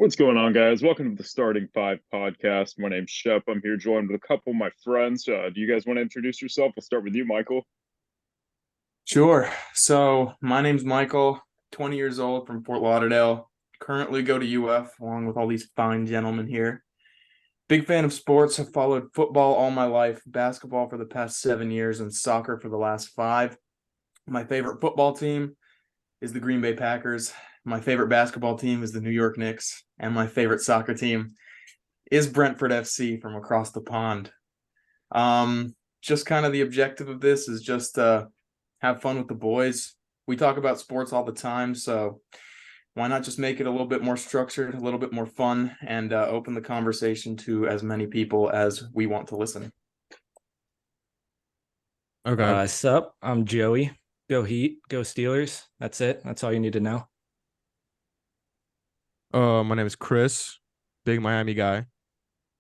What's going on, guys? Welcome to the Starting Five podcast. My name's Shep. I'm here joined with a couple of my friends. Do you guys want to introduce yourself? We'll start with you, Michael. Sure. So my name's Michael, 20 years old from Fort Lauderdale. Currently go to UF along with all these fine gentlemen here. Big fan of sports. Have followed football all my life, basketball for the past 7 years, and soccer for the last five. My favorite football team is the Green Bay Packers. My favorite basketball team is the New York Knicks. And my favorite soccer team is Brentford FC from across the pond. Just kind of the objective of this is just have fun with the boys. We talk about sports all the time, so why not just make it a little bit more structured, a little bit more fun, and open the conversation to as many people as we want to listen. Okay. Sup, I'm Joey. Go Heat, go Steelers. That's it. That's all you need to know. My name is Chris, big Miami guy.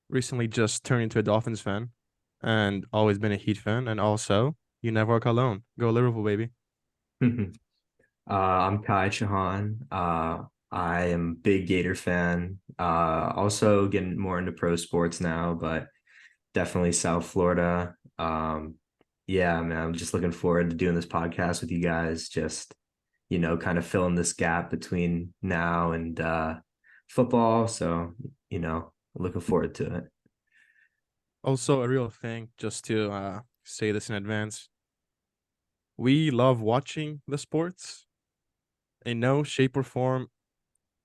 Recently just turned into a Dolphins fan and always been a Heat fan. And also, you never walk alone. Go Liverpool, baby. I'm Kai Chahan. I am a big Gator fan. Also getting more into pro sports now, but definitely South Florida. Yeah, man, I'm just looking forward to doing this podcast with you guys. Just, kind of filling this gap between now and football. So, looking forward to it. Also, a real thing, just to say this in advance. We love watching the sports. In no shape or form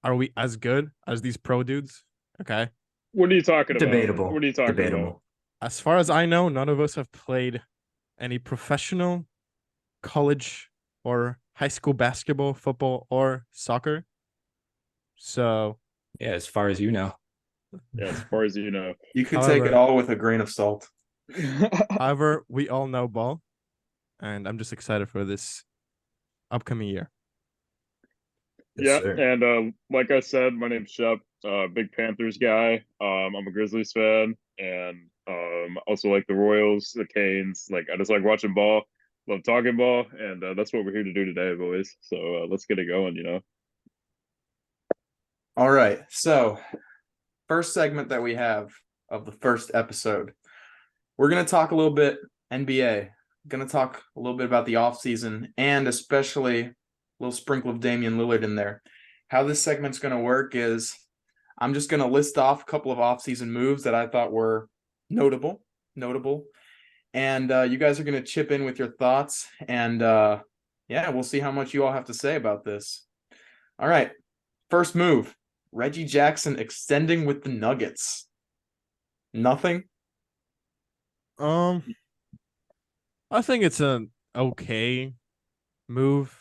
are we as good as these pro dudes. Okay. What are you talking about? Debatable. What are you talking about? Debatable. As far as I know, none of us have played any professional, college, or high school basketball, football, or soccer. So, Yeah, as far as you know. Yeah, as far as you know. You could take it all with a grain of salt. However, we all know ball, and I'm just excited for this upcoming year. Yeah, Sir. and like I said, my name's Shep. Big Panthers guy. I'm a Grizzlies fan, and also like the Royals, the Canes. Like I just like watching ball, love talking ball, and that's what we're here to do today, boys. So let's get it going. All right. So, first segment that we have of the first episode, we're going to talk a little bit NBA. Going to talk a little bit about the offseason and especially a little sprinkle of Damian Lillard in there. How this segment's going to work is I'm just going to list off a couple of offseason moves that I thought were notable. And you guys are going to chip in with your thoughts. And yeah, we'll see how much you all have to say about this. All right. First move, Reggie Jackson extending with the Nuggets. Nothing? I think it's an okay move.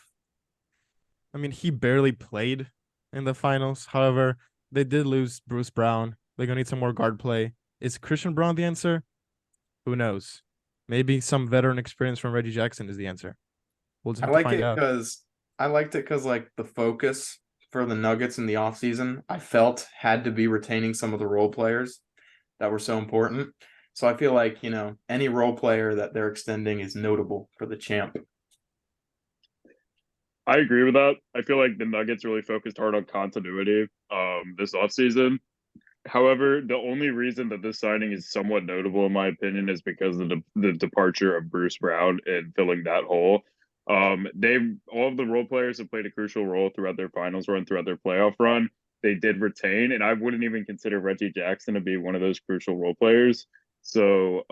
I mean, he barely played in the finals. However, they did lose Bruce Brown. They're going to need some more guard play. Is Christian Brown the answer? Who knows? Maybe some veteran experience from Reggie Jackson is the answer. We'll just have to find out. I liked it because like the focus for the Nuggets in the offseason, I felt had to be retaining some of the role players that were so important. So I feel like, any role player that they're extending is notable for the champ. I agree with that. I feel like the Nuggets really focused hard on continuity this offseason. However, the only reason that this signing is somewhat notable, in my opinion, is because of the departure of Bruce Brown and filling that hole. All of the role players have played a crucial role throughout their finals run, throughout their playoff run. They did retain, and I wouldn't even consider Reggie Jackson to be one of those crucial role players. So,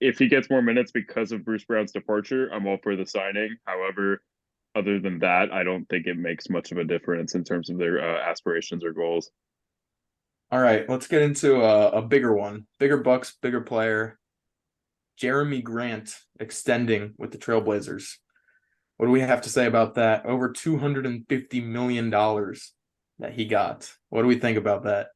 if he gets more minutes because of Bruce Brown's departure, I'm all for the signing. However, other than that, I don't think it makes much of a difference in terms of their aspirations or goals. All right, let's get into a bigger one. Bigger bucks, bigger player. Jeremy Grant extending with the Trailblazers. What do we have to say about that? Over $250 million that he got. What do we think about that?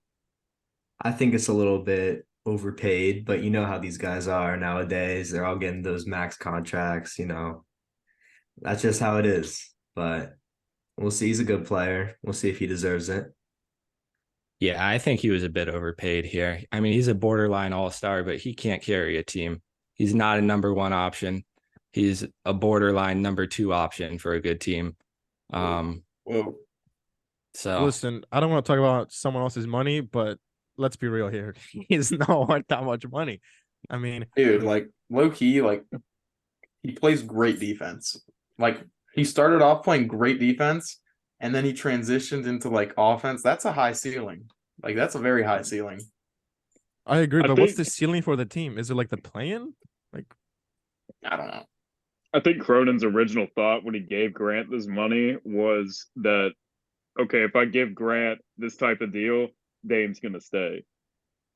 I think it's a little bit overpaid, but you know how these guys are nowadays. They're all getting those max contracts, That's just how it is. But we'll see. He's a good player. We'll see if he deserves it. Yeah, I think he was a bit overpaid here. I mean, he's a borderline all-star, but he can't carry a team. He's not a number one option. He's a borderline number two option for a good team. Whoa. So Listen, I don't want to talk about someone else's money, but let's be real here. He's not worth that much money. I mean, Dude, like low key, like he plays great defense. Like he started off playing great defense and then he transitioned into like offense. That's a high ceiling. Like that's a very high ceiling. I agree, I but what's think the ceiling for the team? Is it like the play-in? Like, I don't know. I think Cronin's original thought when he gave Grant this money was that, okay, if I give Grant this type of deal, Dame's gonna stay.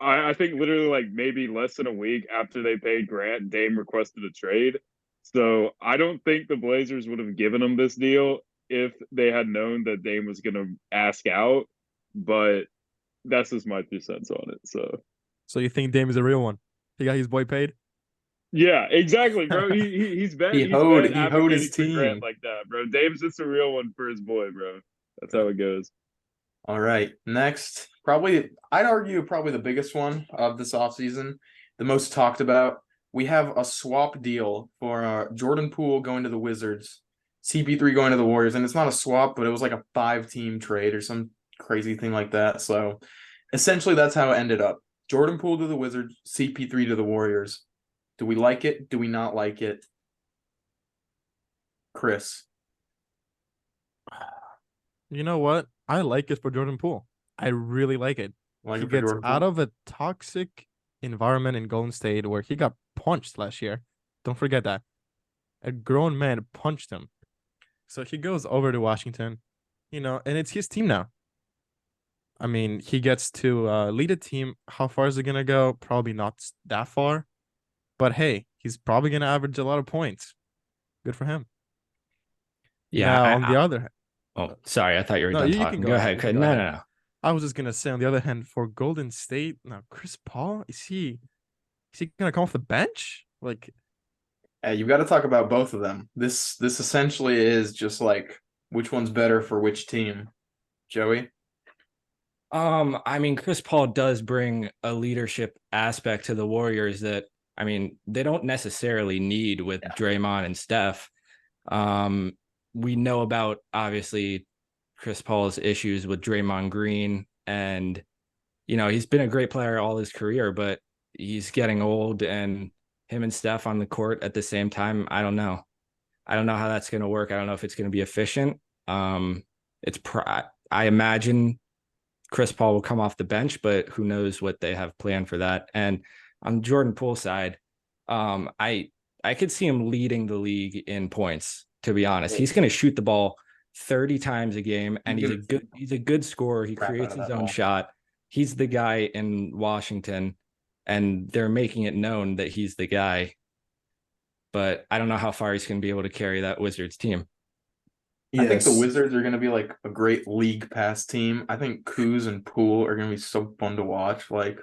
I think literally like maybe less than a week after they paid Grant, Dame requested a trade. So I don't think the Blazers would have given him this deal if they had known that Dame was gonna ask out. But that's just my 2 cents on it. so you think Dame is a real one? He got his boy paid? Yeah, exactly, bro. He's been He hoed his advocating for Grant team. like that, bro. Dame's just a real one for his boy, bro. That's how it goes. All right. Next, probably I'd argue probably the biggest one of this offseason, the most talked about. We have a swap deal for Jordan Poole going to the Wizards, CP3 going to the Warriors, and it's not a swap, but it was like a 5-team trade or some crazy thing like that. So essentially that's how it ended up. Jordan Poole to the Wizards, CP3 to the Warriors. Do we like it? Do we not like it? Chris. You know what? I like it for Jordan Poole. I really like it. Like He it for gets Jordan out Poole? of a toxic environment in Golden State where he got punched last year. Don't forget that. A grown man punched him. So he goes over to Washington, and it's his team now. I mean, he gets to lead a team. How far is it going to go? Probably not that far. But hey, he's probably going to average a lot of points. Good for him. yeah, Now, on the other hand, oh, sorry, I thought you were no, done you can talking. go Go ahead. ahead. You can go No, ahead. no, no. I was just gonna say on the other hand, for Golden State, now Chris Paul, is he gonna come off the bench? Like, You've got to talk about both of them. This essentially is just like which one's better for which team. Joey? I mean, Chris Paul does bring a leadership aspect to the Warriors that, I mean, they don't necessarily need with Draymond and Steph. Um, we know about obviously Chris Paul's issues with Draymond Green, and he's been a great player all his career, but he's getting old, and him and Steph on the court at the same time, I don't know. I don't know how that's going to work. I don't know if it's going to be efficient. It's I imagine Chris Paul will come off the bench, but who knows what they have planned for that. And on Jordan Poole's side, I could see him leading the league in points. To be honest, he's going to shoot the ball 30 times a game, and he's a good scorer. He creates his own shot. He's the guy in Washington, and they're making it known that he's the guy. But I don't know how far he's going to be able to carry that Wizards team. I think the Wizards are going to be like a great league pass team. I think Kuz and Poole are going to be so fun to watch. Like,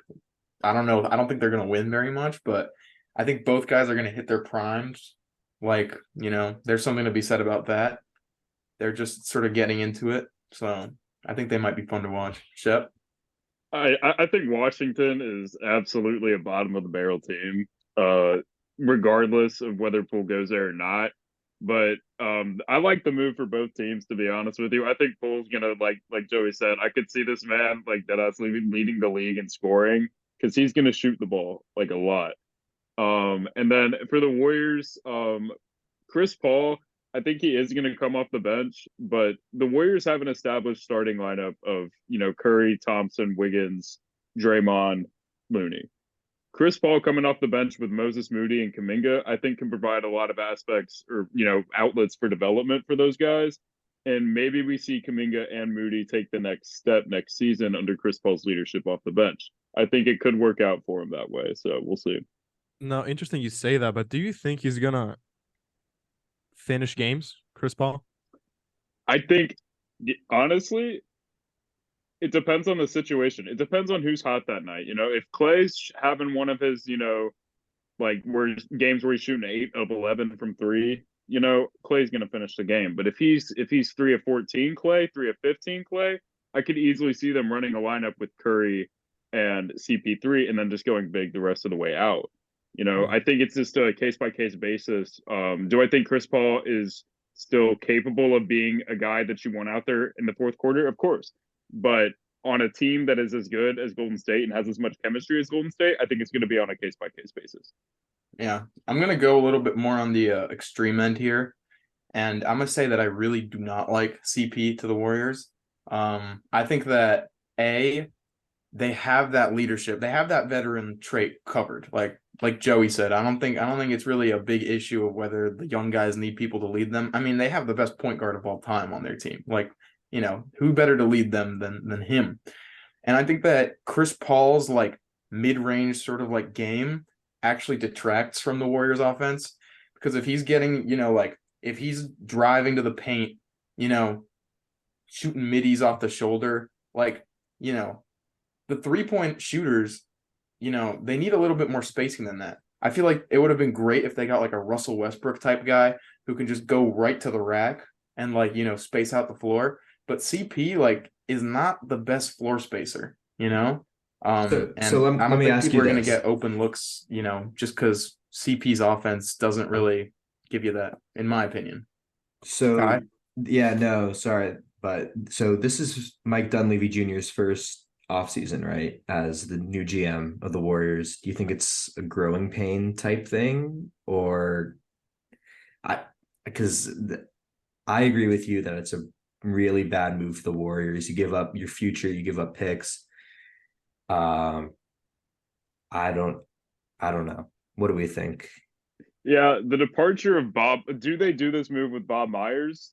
I don't know. I don't think they're going to win very much, but I think both guys are going to hit their primes. Like, there's something to be said about that. They're just sort of getting into it. So I think they might be fun to watch. Shep? I think Washington is absolutely a bottom of the barrel team, regardless of whether Poole goes there or not. But I like the move for both teams. To be honest with you, I think Poole's gonna like Joey said. I could see this man like that us leading the league in scoring because he's gonna shoot the ball like a lot. And then for the Warriors, Chris Paul, I think he is going to come off the bench, but the Warriors have an established starting lineup of, Curry, Thompson, Wiggins, Draymond, Looney. Chris Paul coming off the bench with Moses Moody and Kaminga, I think can provide a lot of aspects or, outlets for development for those guys. And maybe we see Kaminga and Moody take the next step next season under Chris Paul's leadership off the bench. I think it could work out for him that way. So we'll see. no, interesting you say that, but do you think he's gonna finish games, Chris Paul? I think, honestly, it depends on the situation. It depends on who's hot that night. If Clay's having one of his, like games where he's shooting 8 of 11 from three, Clay's gonna finish the game. But if he's 3 of 14 Clay, 3 of 15 Clay, I could easily see them running a lineup with Curry and CP3 and then just going big the rest of the way out. I think it's just a case by case basis. Do I think Chris Paul is still capable of being a guy that you want out there in the fourth quarter? Of course. But on a team that is as good as Golden State and has as much chemistry as Golden State, I think it's going to be on a case by case basis. Yeah, I'm gonna go a little bit more on the extreme end here, and I'm gonna say that I really do not like CP to the Warriors. I think that they have that leadership, they have that veteran trait covered. Like Joey said, I don't think it's really a big issue of whether the young guys need people to lead them. I mean, they have the best point guard of all time on their team. Like, who better to lead them than him? And I think that Chris Paul's like mid-range sort of like game actually detracts from the Warriors offense, because if he's getting, like if he's driving to the paint, shooting middies off the shoulder, like, the 3-point shooters, they need a little bit more spacing than that. I feel like it would have been great if they got like a Russell Westbrook type guy who can just go right to the rack and like, space out the floor. But CP like is not the best floor spacer, So and let I don't me think ask people you are going to this. get open looks, just because CP's offense doesn't really give you that, in my opinion. So Kai? yeah, no, sorry, but so this is Mike Dunleavy Jr.'s first offseason, right? As the new GM of the Warriors. Do you think it's a growing pain type thing, or I because I agree with you that it's a really bad move for the Warriors. You give up your future, you give up picks. Um, I don't know. What do we think? Yeah, the departure of Bob. Do they do this move with Bob Myers?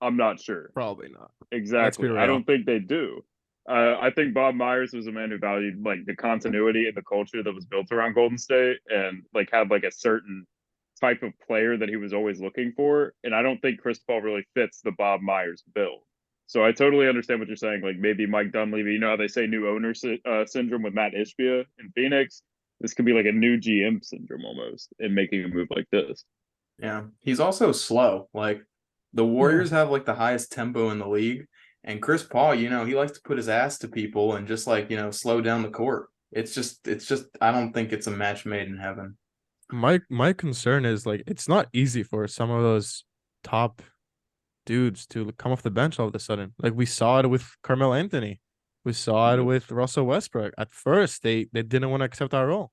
I'm not sure. Probably not. Let's be Exactly. I real. don't think they do. I think Bob Myers was a man who valued like the continuity and the culture that was built around Golden State, and like had like a certain type of player that he was always looking for. And I don't think Chris Paul really fits the Bob Myers bill. So I totally understand what you're saying. Like maybe Mike Dunleavy, how they say new owner syndrome with Matt Ishbia in Phoenix. This could be like a new GM syndrome almost in making a move like this. Yeah, he's also slow. Like the Warriors have like the highest tempo in the league, and Chris Paul, he likes to put his ass to people and just like, slow down the court. It's just I don't think it's a match made in heaven. My concern is like it's not easy for some of those top dudes to come off the bench all of a sudden. Like we saw it with Carmelo Anthony. We saw it with Russell Westbrook. At first, they didn't want to accept our role.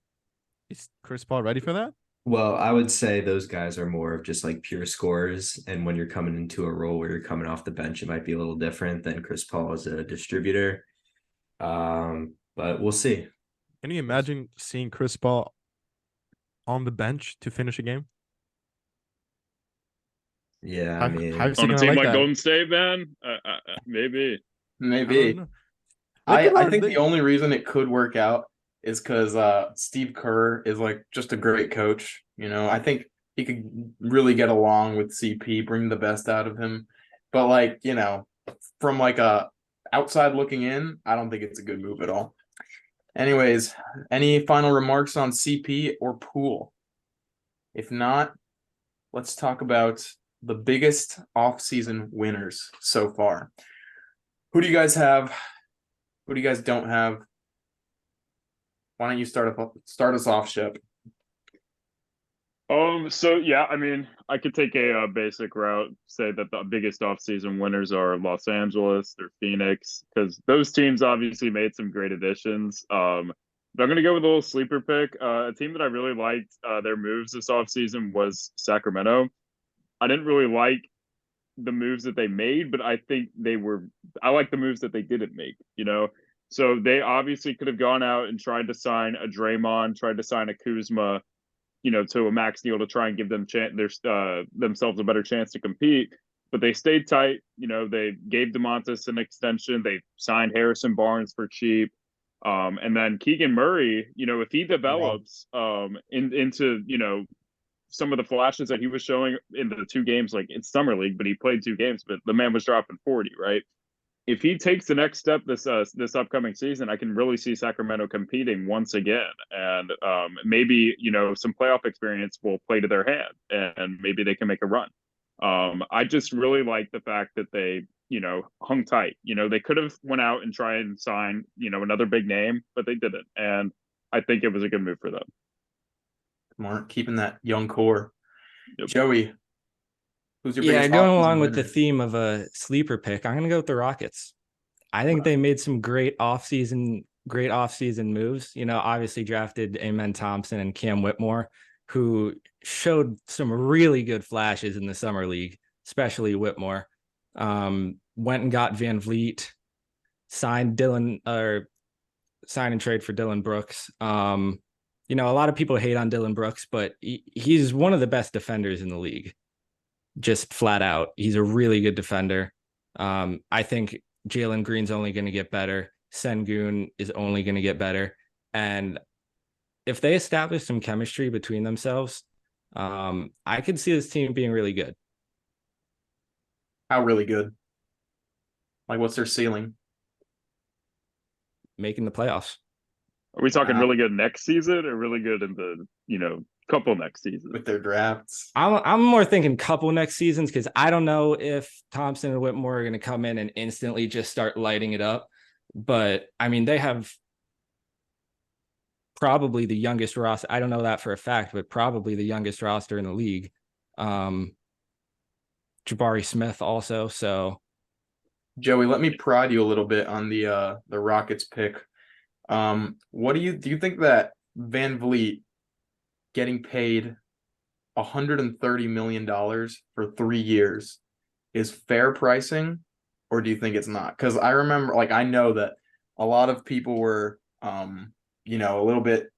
Is Chris Paul ready for that? Well, I would say those guys are more of just like pure scorers. And when you're coming into a role where you're coming off the bench, it might be a little different than Chris Paul as a distributor. But we'll see. Can you imagine seeing Chris Paul on the bench to finish a game? Yeah, How, I how mean, is he On a gonna team like like that? Golden State, man, maybe. I don't Maybe. know. I think the only reason it could work out is because Steve Kerr is like just a great coach. I think he could really get along with CP, bring the best out of him. But like, from like a outside looking in, I don't think it's a good move at all. Anyways, any final remarks on CP or Poole? If not, let's talk about the biggest offseason winners so far. Who do you guys have? Who do you guys don't have? Why don't you start us off, Shep? So yeah, I mean, I could take a basic route, say that the biggest offseason winners are Los Angeles, or Phoenix, because those teams obviously made some great additions. But I'm gonna go with a little sleeper pick. A team that I really liked their moves this offseason was Sacramento. I didn't really like the moves that they made, but I like the moves that they didn't make. So they obviously could have gone out and tried to sign a Draymond, tried to sign a Kuzma, to a max deal to try and give them themselves a better chance to compete. But they stayed tight. They gave DeMontis an extension. They signed Harrison Barnes for cheap. And then Keegan Murray, if he develops into, some of the flashes that he was showing in the 2 games, like in summer league, but he played 2 games, but the man was dropping 40, right? If he takes the next step this upcoming season, I can really see Sacramento competing once again, and maybe some playoff experience will play to their hand, and maybe they can make a run. I just really like the fact that they hung tight. They could have went out and try and sign another big name, but they didn't, and I think it was a good move for them. Smart, keeping that young core. Yep. Joey, Who's your Yeah, biggest going offseason along with the winner? theme of a sleeper pick, I'm gonna go with the Rockets. I think they made some great offseason moves. You know, obviously drafted Amen Thompson and Cam Whitmore, who showed some really good flashes in the summer league, especially Whitmore. Went and got Van Vliet, signed sign and trade for Dylan Brooks. You know, a lot of people hate on Dylan Brooks, but he's one of the best defenders in the league. Just flat out. He's a really good defender. I think Jalen Green's only going to get better. Sengun is only going to get better. And if they establish some chemistry between themselves, I could see this team being really good. How really good? Like, what's their ceiling? Making the playoffs. Are we talking Wow. really good next season or really good in the, couple next seasons? With their drafts? I'm more thinking couple next seasons because I don't know if Thompson and Whitmore are going to come in and instantly just start lighting it up. But I mean, they have probably the youngest roster. I don't know that for a fact, but probably the youngest roster in the league. Jabari Smith also. So Joey, let me prod you a little bit on the Rockets pick. What do you think that Van Vliet getting paid $130 million for 3 years is fair pricing, or do you think it's not? Because I remember, like, I know that a lot of people were, a little bit,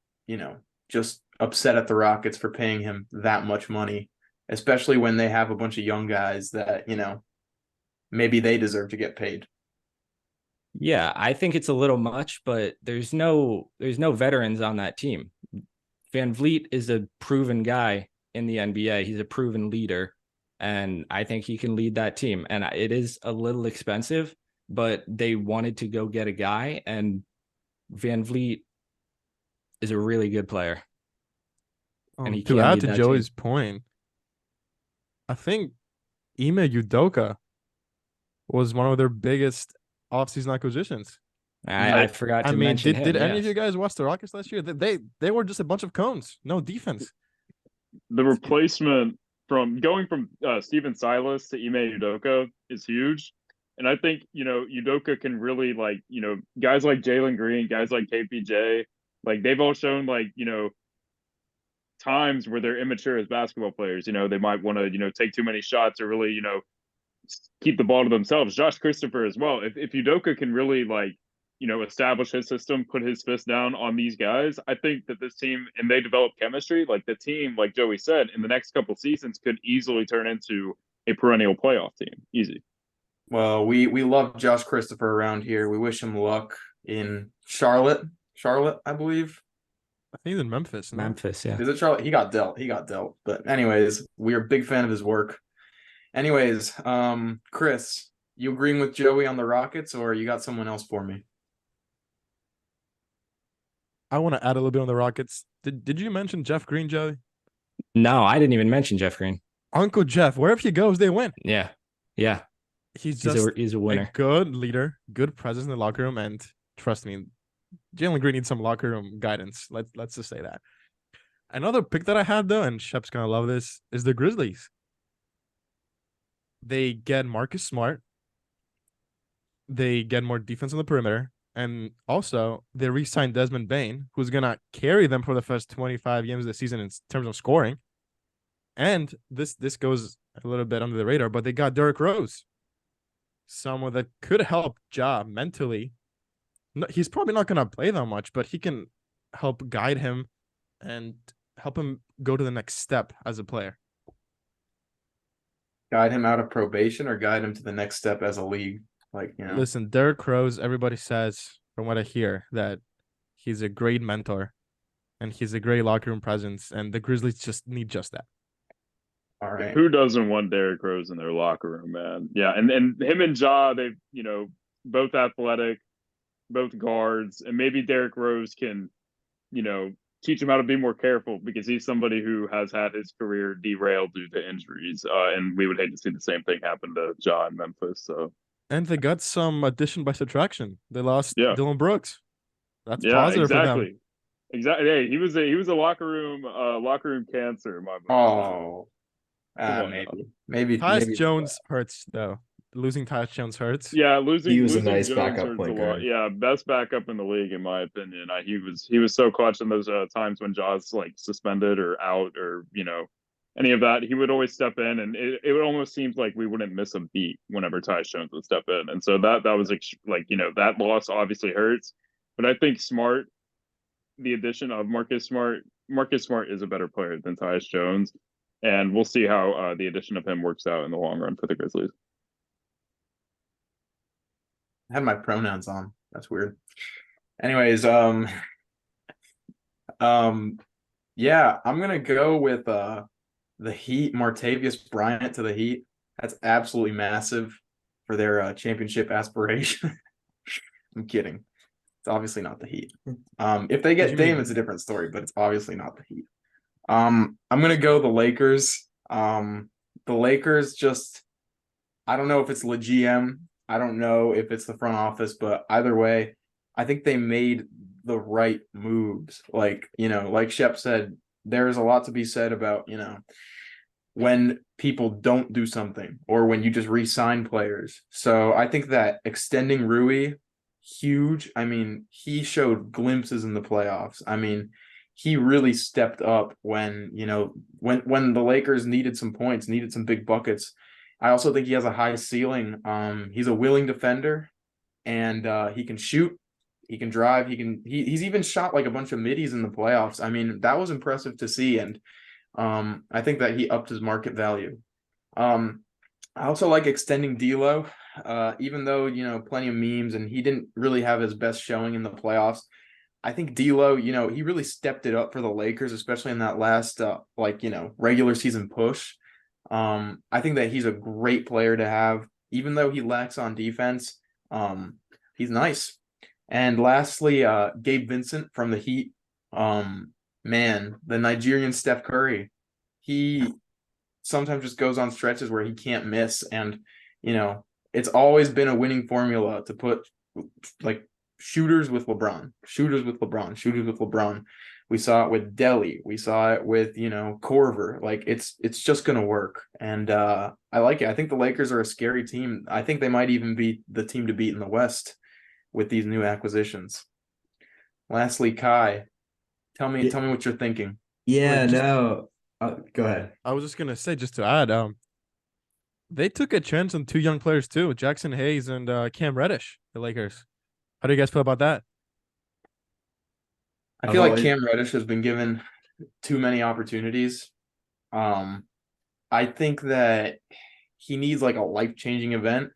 just upset at the Rockets for paying him that much money, especially when they have a bunch of young guys that, maybe they deserve to get paid. yeah, I think it's a little much, but there's no veterans on that team. Van Vliet is a proven guy in the NBA. He's a proven leader, and I think he can lead that team. And it is a little expensive, but they wanted to go get a guy, and Van Vliet is a really good player. And he To can add lead to that Joey's team. point, I think Ime Udoka was one of their biggest offseason acquisitions. I forgot I to mean, mention did him. any of you Yes. guys watch the Rockets last year? They were just a bunch of cones, no defense. The replacement from going from Steven Silas to Ime Udoka is huge. And I think, Udoka can really guys like Jalen Green, guys like KPJ, like they've all shown times where they're immature as basketball players. They might want to, take too many shots or really, keep the ball to themselves. Josh Christopher as well. If Udoka can really establish his system, put his fist down on these guys, I think that this team and they develop chemistry. Like the team, like Joey said, in the next couple seasons could easily turn into a perennial playoff team. Easy. Well, we love Josh Christopher around here. We wish him luck in Charlotte. Charlotte, I believe. I think he's in Memphis. No? Memphis, yeah. Is it Charlotte? He got dealt. He got dealt. But anyways, we are a big fan of his work. Anyways, Chris, you agreeing with Joey on the Rockets, or you got someone else for me? I want to add a little bit on the Rockets. Did you mention Jeff Green, Joey? No, I didn't even mention Jeff Green. Uncle Jeff, wherever he goes, they win. Yeah. Yeah. He's just He's a winner. a good leader, good presence in the locker room, and trust me, Jalen Green needs some locker room guidance. Let's just say that. Another pick that I had though, and Shep's gonna love this, is the Grizzlies. They get Marcus Smart. They get more defense on the perimeter, and also they re-signed Desmond Bane, who's gonna carry them for the first 25 games of the season in terms of scoring. And this goes a little bit under the radar, but they got Derrick Rose, someone that could help Ja mentally. He's probably not gonna play that much, but he can help guide him and help him go to the next step as a player. Guide him out of probation or guide him to the next step as a league? Listen, Derrick Rose, everybody says, from what I hear, that he's a great mentor and he's a great locker room presence, and the Grizzlies just need just that. All right. Who doesn't want Derrick Rose in their locker room, man? Yeah, and him and Ja, they both athletic, both guards, and maybe Derrick Rose can, teach him how to be more careful because he's somebody who has had his career derailed due to injuries, and we would hate to see the same thing happen to Ja in Memphis. So. And they got some addition by subtraction. They lost Dylan Brooks. That's positive for them. Exactly. Hey, he was a locker room cancer in my book. Oh, Come on maybe, now. Tyus maybe. Jones hurts though. Losing Tyus Jones hurts. Yeah, He was a losing nice Jones backup hurts a point lot. guard. Yeah, best backup in the league in my opinion. He was so clutch in those times when Jaws like suspended or out or any of that. He would always step in, and it almost seems like we wouldn't miss a beat whenever Tyus Jones would step in. And so that was like that loss obviously hurts. But I think the addition of Marcus Smart is a better player than Tyus Jones, and we'll see how the addition of him works out in the long run for the Grizzlies. I had my pronouns on. That's weird. Anyways, yeah, I'm gonna go with the Heat, Martavius Bryant to the Heat. That's absolutely massive for their championship aspiration. I'm kidding. It's obviously not the Heat. If they What get you Dame, mean? it's a different story, but it's obviously not the Heat. I'm gonna go the Lakers. The Lakers just I don't know if it's the GM. I don't know if it's the front office, but either way, I think they made the right moves. Like Shep said, there's a lot to be said about, when people don't do something or when you just re-sign players. So I think that extending Rui, huge. I mean, he showed glimpses in the playoffs. I mean, he really stepped up when the Lakers needed some points, needed some big buckets. I also think he has a high ceiling. He's a willing defender, and he can shoot, he can drive, he's even shot like a bunch of middies in the playoffs. I mean, that was impressive to see, and I think that he upped his market value. I also like extending D'Lo, even though plenty of memes, and he didn't really have his best showing in the playoffs. I think D'Lo, he really stepped it up for the Lakers, especially in that last regular season push. I think that he's a great player to have, even though he lacks on defense. He's nice. And lastly, Gabe Vincent from the Heat. Man, the Nigerian Steph Curry. He sometimes just goes on stretches where he can't miss, and it's always been a winning formula to put like shooters with LeBron, shooters with LeBron, shooters with LeBron. We saw it with Delhi. We saw it with Corver. Like it's just gonna work, and I like it. I think the Lakers are a scary team. I think they might even be the team to beat in the West with these new acquisitions. Lastly, Kai, tell me what you're thinking. Yeah, just- no. Go ahead. I was just gonna say, just to add, they took a chance on two young players too, Jackson Hayes and Cam Reddish, the Lakers. How do you guys feel about that? I feel I've like always- Cam Reddish has been given too many opportunities. I think that he needs like a life-changing event,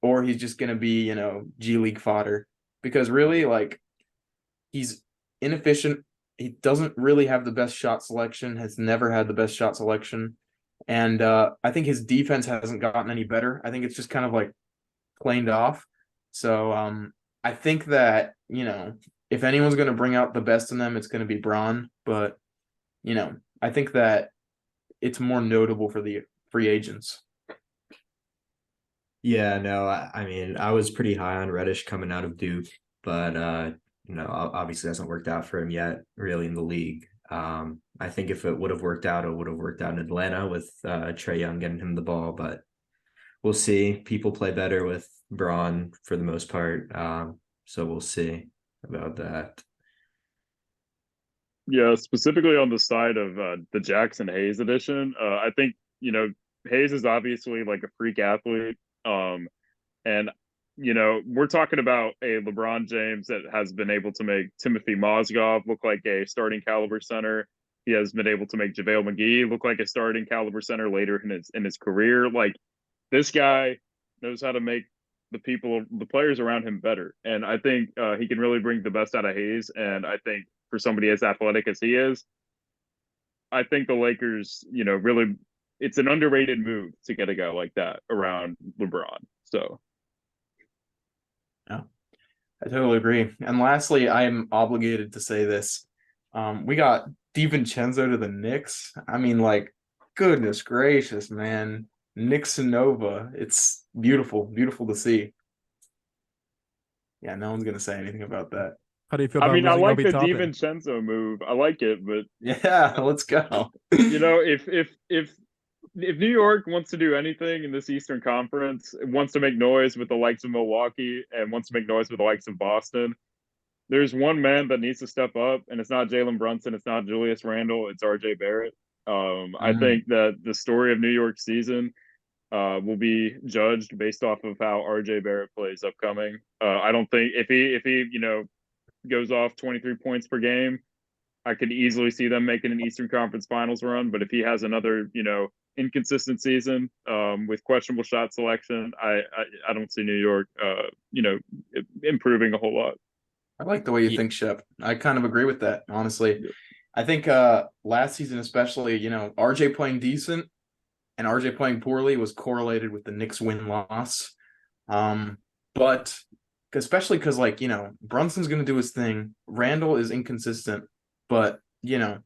or he's just gonna be, G League fodder. Because really, like, he's inefficient. He doesn't really have the best shot selection, has never had the best shot selection. And I think his defense hasn't gotten any better. I think it's just kind of like planed off. So I think that, if anyone's going to bring out the best in them, it's going to be Braun. But, I think that it's more notable for the free agents. Yeah, no, I mean, I was pretty high on Reddish coming out of Duke, but obviously hasn't worked out for him yet, really in the league. I think if it would have worked out, it would have worked out in Atlanta with Trae Young getting him the ball, but we'll see. People play better with Braun for the most part, so we'll see about that. Yeah, specifically on the side of the Jackson Hayes edition, I think Hayes is obviously like a freak athlete, and we're talking about a LeBron James that has been able to make Timothy Mozgov look like a starting caliber center. He has been able to make JaVale McGee look like a starting caliber center later in his career. Like this guy knows how to make the players around him better, and I think he can really bring the best out of Hayes. And I think for somebody as athletic as he is, I think the Lakers, really, it's an underrated move to get a guy like that around LeBron. So, Yeah, I totally agree. And lastly, I am obligated to say this. We got DiVincenzo to the Knicks. I mean, like, goodness gracious, man. Knicks and Nova. It's beautiful, beautiful to see. Yeah, no one's gonna say anything about that. How do you feel I about mean, I losing like Obi the Toppin? DiVincenzo move. I like it, but Yeah, let's go. if if New York wants to do anything in this Eastern Conference, it wants to make noise with the likes of Milwaukee and wants to make noise with the likes of Boston. There's one man that needs to step up, and it's not Jalen Brunson, it's not Julius Randle, it's RJ Barrett. I think that the story of New York's season will be judged based off of how RJ Barrett plays upcoming. I don't think if he goes off 23 points per game, I could easily see them making an Eastern Conference Finals run. But if he has another inconsistent season with questionable shot selection, I don't see New York improving a whole lot. I like the way you Ye- think, Shep. I kind of agree with that, honestly. I think last season, especially, RJ playing decent and RJ playing poorly was correlated with the Knicks win-loss. But especially because, Brunson's going to do his thing. Randall is inconsistent, but, you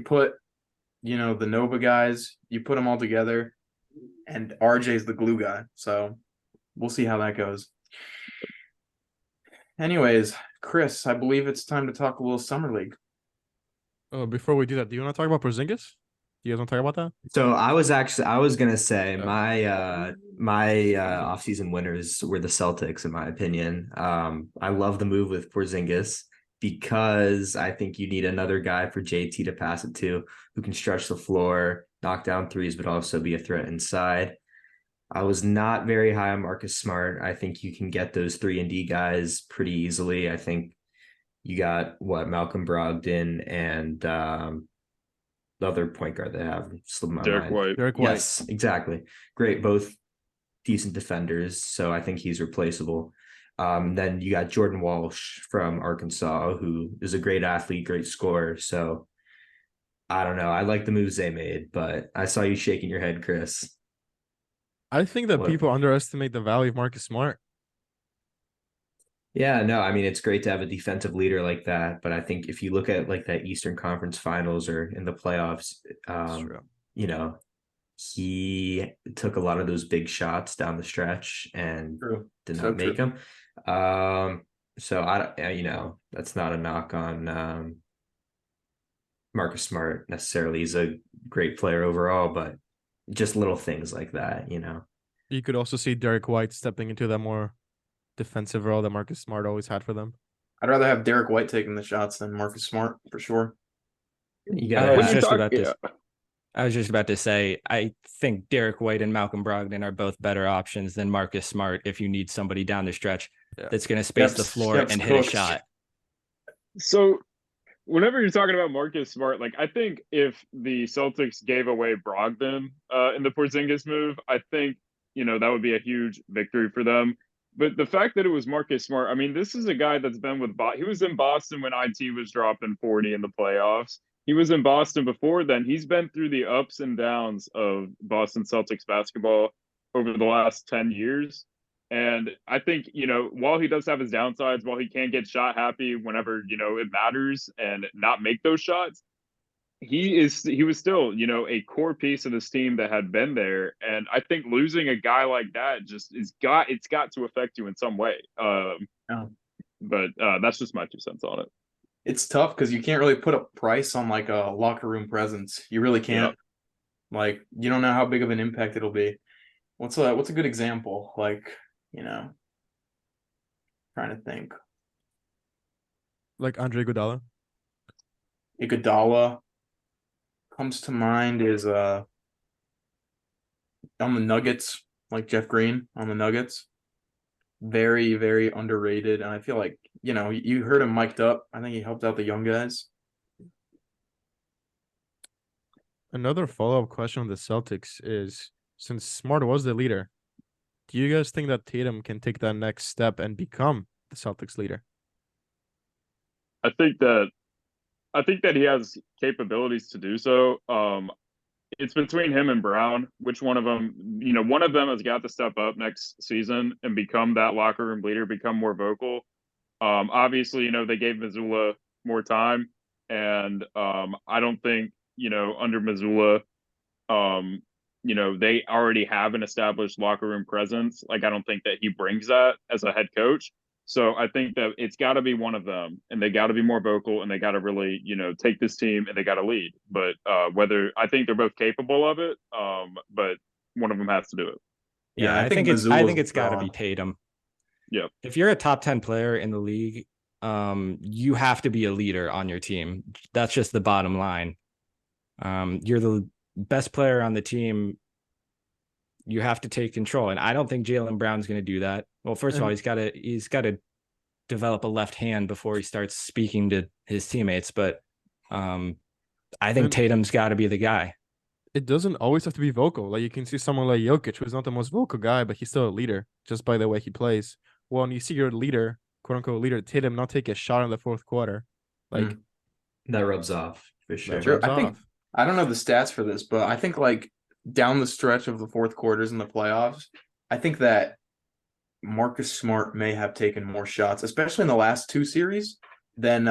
put, the Nova guys, you put them all together, and RJ's the glue guy. So we'll see how that goes. Anyways, Chris, I believe it's time to talk a little summer league. Before we do that, do you want to talk about Porzingis? Do you guys want to talk about that? So I was gonna say Yeah. my offseason winners were the Celtics, in my opinion. I love the move with Porzingis because I think you need another guy for JT to pass it to, who can stretch the floor, knock down threes, but also be a threat inside. I was not very high on Marcus Smart. I think you can get those 3-and-D guys pretty easily. I think you got Malcolm Brogdon and the other point guard they have slipped my Derek mind. White. Derek White. Yes, exactly. Great, both decent defenders. So I think he's replaceable. Then you got Jordan Walsh from Arkansas, who is a great athlete, great scorer. So I don't know. I like the moves they made, but I saw you shaking your head, Chris. I think that What? people underestimate the value of Marcus Smart. Yeah, no, I mean, it's great to have a defensive leader like that, but I think if you look at like that Eastern Conference Finals or in the playoffs, That's true. he took a lot of those big shots down the stretch and True. did So not make true. them. So that's not a knock on Marcus Smart necessarily. He's a great player overall, but just little things like that. You could also see Derek White stepping into that more defensive role that Marcus Smart always had for them. I'd rather have Derek White taking the shots than Marcus Smart for sure. You I gotta was have, just talk- about to. yeah. I was just about to say, I think Derek White and Malcolm Brogdon are both better options than Marcus Smart if you need somebody down the stretch that's going to space the floor Shep's and hit a cooked. shot. So whenever you're talking about Marcus Smart, I think if the Celtics gave away Brogdon in the Porzingis move, I think that would be a huge victory for them. But the fact that it was Marcus Smart, I mean, this is a guy that's been with he was in Boston when IT was dropping 40 in the playoffs. He was in Boston before then. He's been through the ups and downs of Boston Celtics basketball over the last 10 years. And I think, while he does have his downsides, while he can get shot happy whenever, it matters and not make those shots, he was still, a core piece of this team that had been there. And I think losing a guy like that it's got to affect you in some way. Yeah. But that's just my 2 cents on it. It's tough because you can't really put a price on like a locker room presence. You really can't. You don't know how big of an impact it'll be. What's a good example? Trying to think. Like Andre Iguodala. Iguodala comes to mind is on the Nuggets, like Jeff Green on the Nuggets. Very, very underrated. And I feel like, you heard him mic'd up. I think he helped out the young guys. Another follow-up question on the Celtics is, since Smart was the leader, do you guys think that Tatum can take that next step and become the Celtics leader? I think that he has capabilities to do so. It's between him and Brown. Which one of them? One of them has got to step up next season and become that locker room leader, become more vocal. Obviously, they gave Missoula more time, and I don't think under Missoula, they already have an established locker room presence. I don't think that he brings that as a head coach. So I think that it's got to be one of them, and they got to be more vocal, and they got to really, take this team, and they got to lead. But whether I think they're both capable of it, but one of them has to do it. Yeah, Yeah, I think I Missoula's think it's got to be gone. Tatum. Yeah, If you're a top 10 player in the league, you have to be a leader on your team. That's just the bottom line. You're the best player on the team. You have to take control, and I don't think Jaylen Brown's going to do that. Well, first of all, And he's got to develop a left hand before he starts speaking to his teammates. But I think and Tatum's got to be the guy. it doesn't always have to be vocal. Like you can see someone like Jokic, who's not the most vocal guy, but he's still a leader just by the way he plays. Well, when you see your leader, quote unquote leader, Tatum not take a shot in the fourth quarter, like Mm. That rubs off for that sure. Sure. rubs I think off. I don't know the stats for this, but I think like down the stretch of the fourth quarters in the playoffs, I think that Marcus Smart may have taken more shots, especially in the last two series, than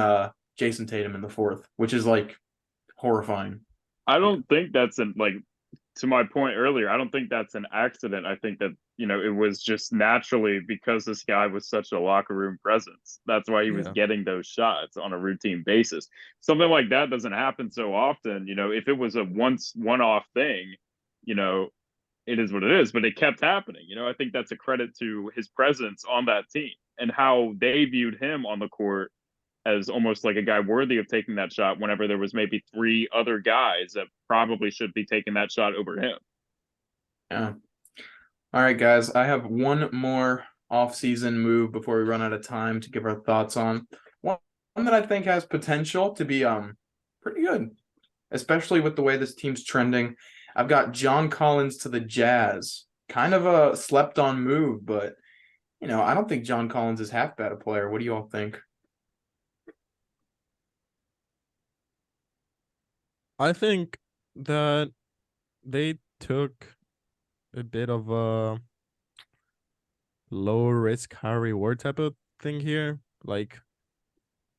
Jason Tatum in the fourth, which is like horrifying. I don't think that's to my point earlier. I don't think that's an accident. I think that it was just naturally because this guy was such a locker room presence. That's why he was Yeah. getting those shots on a routine basis. Something like that doesn't happen so often. If it was a one-off thing, you know, it is what it is, but it kept happening. I think that's a credit to his presence on that team and how they viewed him on the court as almost like a guy worthy of taking that shot whenever there was maybe three other guys that probably should be taking that shot over him. Yeah. All right, guys. I have one more off-season move before we run out of time to give our thoughts on. One that I think has potential to be pretty good, especially with the way this team's trending. I've got John Collins to the Jazz. Kind of a slept-on move, but I don't think John Collins is half bad a player. What do you all think? I think that they took a bit of a low risk, high reward type of thing here. Like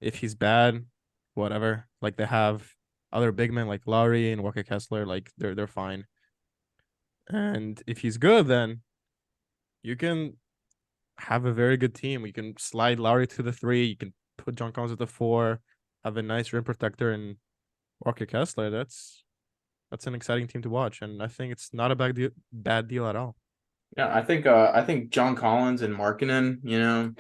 if he's bad, whatever. Like they have other big men like Lowry and Walker Kessler, like they're fine. And if he's good, then you can have a very good team. You can slide Lowry to the 3, you can put John Collins at the 4, have a nice rim protector and Walker Kessler. That's an exciting team to watch, and I think it's not a bad deal at all. Yeah, I think John Collins and Markkinen,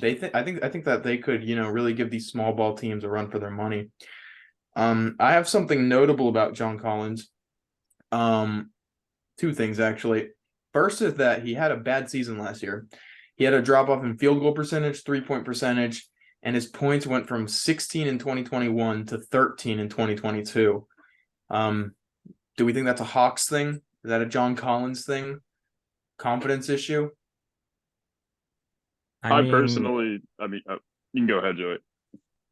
I think that they could, really give these small ball teams a run for their money. I have something notable about John Collins. Two things actually. First is that he had a bad season last year. He had a drop off in field goal percentage, 3-point percentage, and his points went from 16 in 2021 to 13 in 2022. Do we think that's a Hawks thing? Is that a John Collins thing? Confidence issue? I personally, you can go ahead, Joey.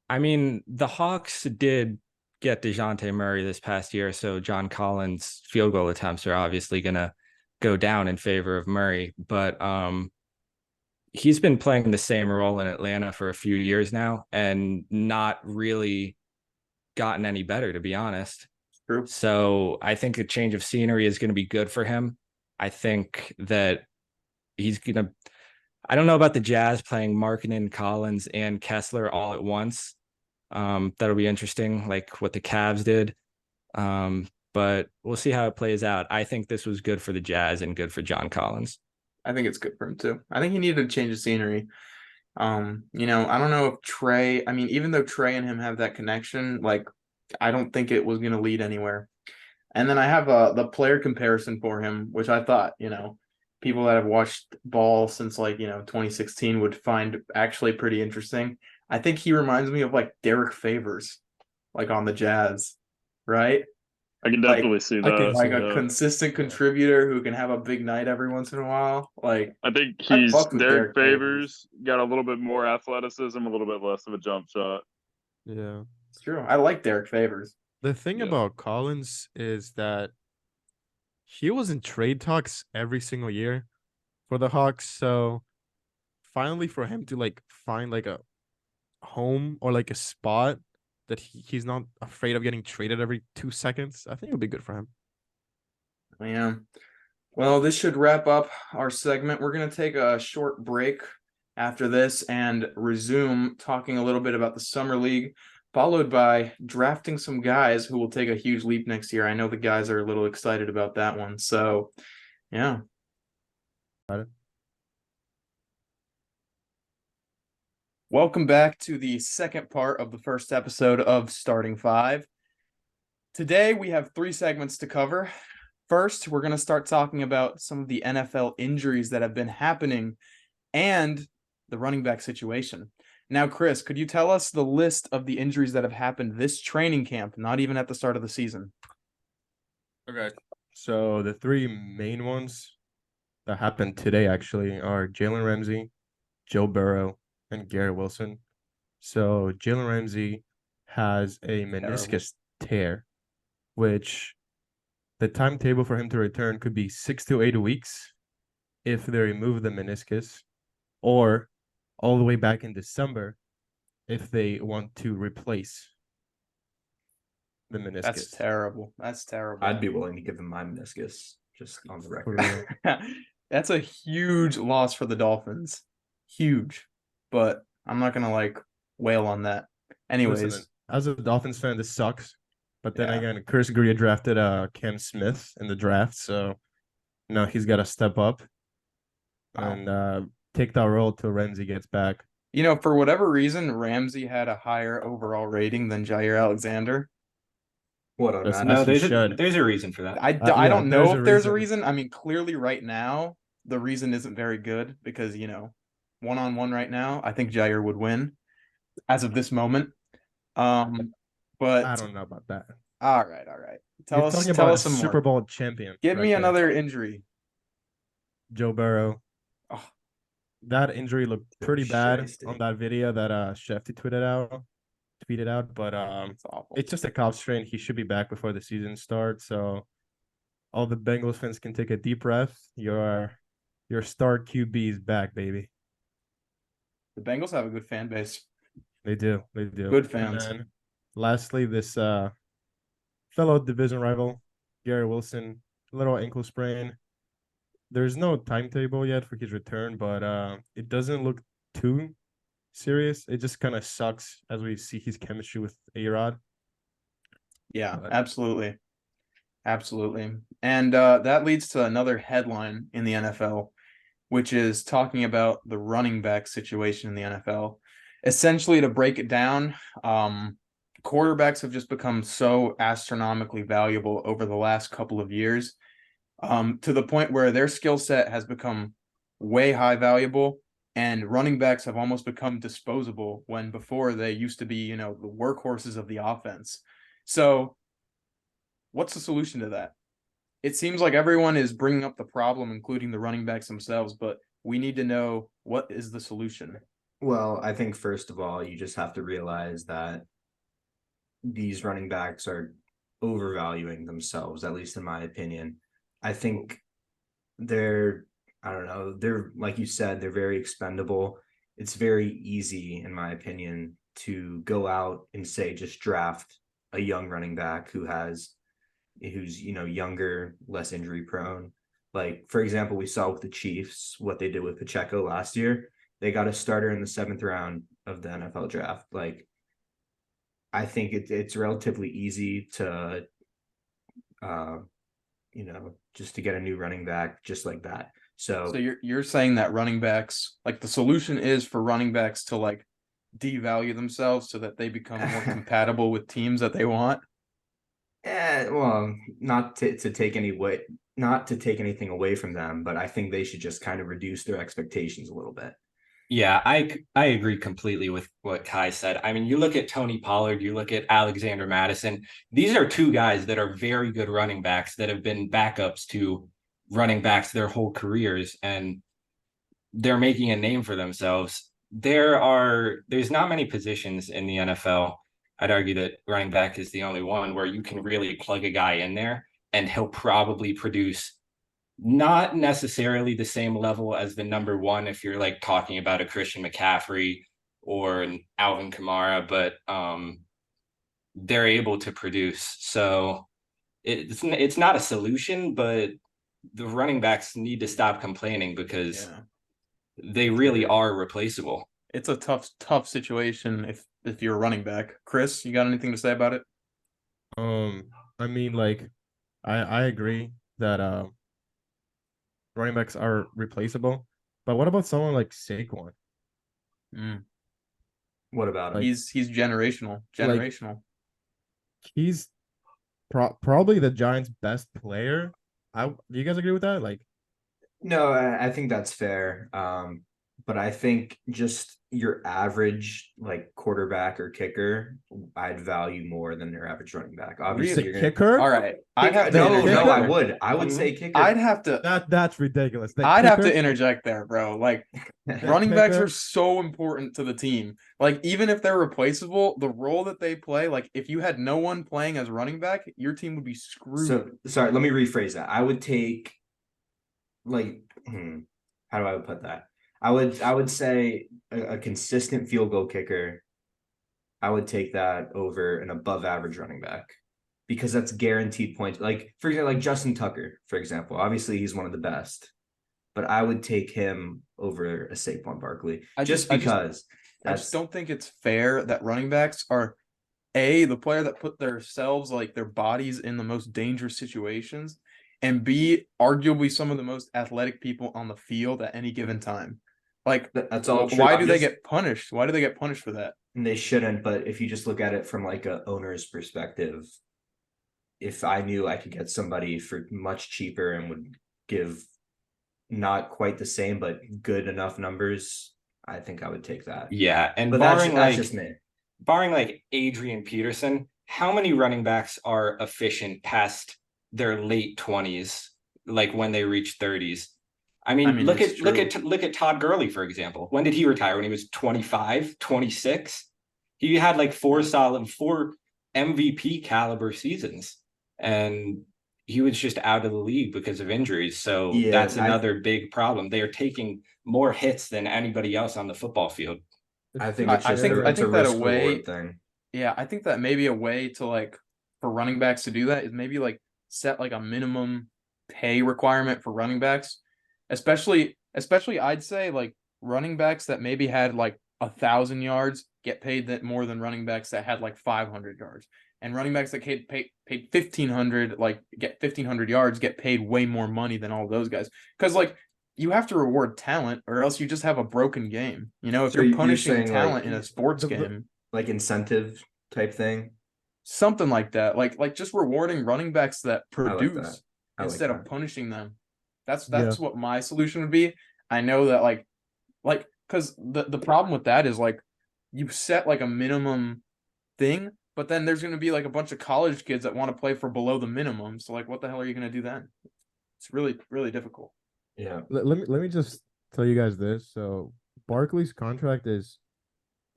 I mean, the Hawks did get DeJounte Murray this past year, so John Collins' field goal attempts are obviously going to go down in favor of Murray. But he's been playing the same role in Atlanta for a few years now and not really gotten any better, to be honest. True. So I think a change of scenery is going to be good for him. I think that he's going to. I don't know about the Jazz playing Markkinen, Collins, and Kessler all at once. That'll be interesting, like what the Cavs did. But we'll see how it plays out. I think this was good for the Jazz and good for John Collins. I think it's good for him too. I think he needed to change of scenery. I don't know if Trey, even though Trey and him have that connection, like I don't think it was going to lead anywhere. And then I have the player comparison for him, which I thought, people that have watched ball since 2016 would find actually pretty interesting. I think he reminds me of like Derek Favors, like on the Jazz, right? I can definitely see I can that. see Like a that. consistent contributor who can have a big night every once in a while. Like I think I fucked with Derek Derek Favors. Favors got a little bit more athleticism, a little bit less of a jump shot. Yeah. It's true. I like Derek Favors. The thing Yeah. about Collins is that he was in trade talks every single year for the Hawks. So finally for him to like find like a home or like a spot that he's not afraid of getting traded every 2 seconds, I think it would be good for him. Yeah. Well, this should wrap up our segment. We're going to take a short break. after this and resume talking a little bit about the Summer League, followed by drafting some guys who will take a huge leap next year. I know the guys are a little excited about that one. So, yeah. Welcome back to the second part of the first episode of Starting Five. Today, we have 3 segments to cover. First, we're going to start talking about some of the NFL injuries that have been happening and the running back situation. Now, Chris, could you tell us the list of the injuries that have happened this training camp, not even at the start of the season? Okay. So the 3 main ones that happened today actually are Jalen Ramsey, Joe Burrow, and Garrett Wilson. So Jalen Ramsey has a meniscus tear, which the timetable for him to return could be 6 to 8 weeks if they remove the meniscus, or all the way back in December if they want to replace the meniscus. That's terrible. That's terrible. I'd be willing to give him my meniscus, just on the record. That's a huge loss for the Dolphins. Huge. But I'm not going to wail on that. Anyways. Listen, as a Dolphins fan, this sucks. But then Yeah. again, Chris Greer drafted Cam Smith in the draft, so now he's got to step up and take that role till Ramsey gets back. For whatever reason, Ramsey had a higher overall rating than Jair Alexander. What on That's that? No, he should. there's a reason for that. I Yeah, don't know there's a if there's a reason. reason. I mean, clearly right now, the reason isn't very good because, one-on-one right now, I think Jair would win as of this moment. But I don't know about that. all right. You're talking about a some more. Super Bowl champion. Give right me there. another injury. Joe Burrow. Oh. That injury looked pretty bad Shiesty. on that video that Shefty tweeted out, but It's awful. it's just a calf strain. He should be back before the season starts. So all the Bengals fans can take a deep breath. Your star QB is back, baby. The Bengals have a good fan base. They do. Good fans. And then lastly, this fellow division rival, Garrett Wilson, little ankle sprain. There's no timetable yet for his return, but it doesn't look too serious. It just kind of sucks as we see his chemistry with A-Rod. Yeah, But- absolutely. And that leads to another headline in the NFL, which is talking about the running back situation in the NFL. Essentially, to break it down, quarterbacks have just become so astronomically valuable over the last couple of years, to the point where their skill set has become way high valuable, and running backs have almost become disposable when before they used to be, the workhorses of the offense. So what's the solution to that? It seems like everyone is bringing up the problem, including the running backs themselves, but we need to know what is the solution. Well, I think first of all, you just have to realize that these running backs are overvaluing themselves, at least in my opinion. I think they're like you said, they're very expendable. It's very easy, in my opinion, to go out and say just draft a young running back who's younger, less injury prone. Like, for example, we saw with the Chiefs what they did with Pacheco last year. They got a starter in the 7th round of the NFL draft. Like, I think it's relatively easy to just to get a new running back just like that. So you're saying that running backs, the solution is for running backs to devalue themselves so that they become more compatible with teams that they want? Well, not to take anything away from them, but I think they should just kind of reduce their expectations a little bit. Yeah, I agree completely with what Kai said. I mean, you look at Tony Pollard, you look at Alexander Madison. These are 2 guys that are very good running backs that have been backups to running backs their whole careers, and they're making a name for themselves. There's not many positions in the NFL. I'd argue that running back is the only one where you can really plug a guy in there and he'll probably produce not necessarily the same level as the number 1 if you're talking about a Christian McCaffrey or an Alvin Kamara, but they're able to produce. So it's not a solution, but the running backs need to stop complaining because they really are replaceable. It's a tough situation if you're a running back. Chris, you got anything to say about it? I mean, like, I agree that running backs are replaceable, but what about someone like Saquon? Mm. What about him? Like- He's generational. Like- Generational. He's probably the Giants' best player. Do you guys agree with that? Like, No, I think that's fair. But I think just your average like quarterback or kicker, I'd value more than your average running back. Obviously, the you're gonna kicker? All right. I'd have to no, interject no, I there. would. I would Mhm. say kicker. I'd have to That's ridiculous. The I'd have to kicker? interject there, bro. Like The running backs kicker? are so important to the team. Like even if they're replaceable, the role that they play, like if you had no one playing as running back, your team would be screwed. So sorry, let me rephrase that. I would take like how do I put that? I would say a consistent field goal kicker. I would take that over an above average running back because that's guaranteed points. Like for example, like Justin Tucker, for example. Obviously, he's one of the best, but I would take him over a Saquon Barkley just because. I just don't think it's fair that running backs are the player that put themselves like their bodies in the most dangerous situations, and B, arguably some of the most athletic people on the field at any given time. Like that's all true. why do they get punished? Why do they get punished for that? And they shouldn't, but if you just look at it from like a owner's perspective, if I knew I could get somebody for much cheaper and would give not quite the same but good enough numbers, I think I would take that. Yeah, and But that's just me. barring like Adrian Peterson, how many running backs are efficient past their late 20s, like when they reach 30s? I mean, look at Todd Gurley, for example. When did he retire? When he was 25, 26? He had like four MVP caliber seasons, and he was just out of the league because of injuries. So that's another big problem. They are taking more hits than anybody else on the football field. I think it's just a risk reward thing. Yeah, I think that maybe a way to like for running backs to do that is maybe like set like a minimum pay requirement for running backs, especially I'd say like running backs that maybe had like 1,000 yards get paid that more than running backs that had like 500 yards, and running backs that paid 1,500 like get 1,500 yards get paid way more money than all those guys, because like you have to reward talent or else you just have a broken game. You know, if So you're you're punishing saying, talent like, in a sports game, like incentive type thing. something like that, like just rewarding running backs that I like produce that. I like instead of that. punishing them. That's Yeah. what my solution would be. I know that like because the problem with that is like you set like a minimum thing, but then there's going to be like a bunch of college kids that want to play for below the minimum. So like, what the hell are you going to do then? It's really, really difficult. Yeah. Let me just tell you guys this. So Barkley's contract is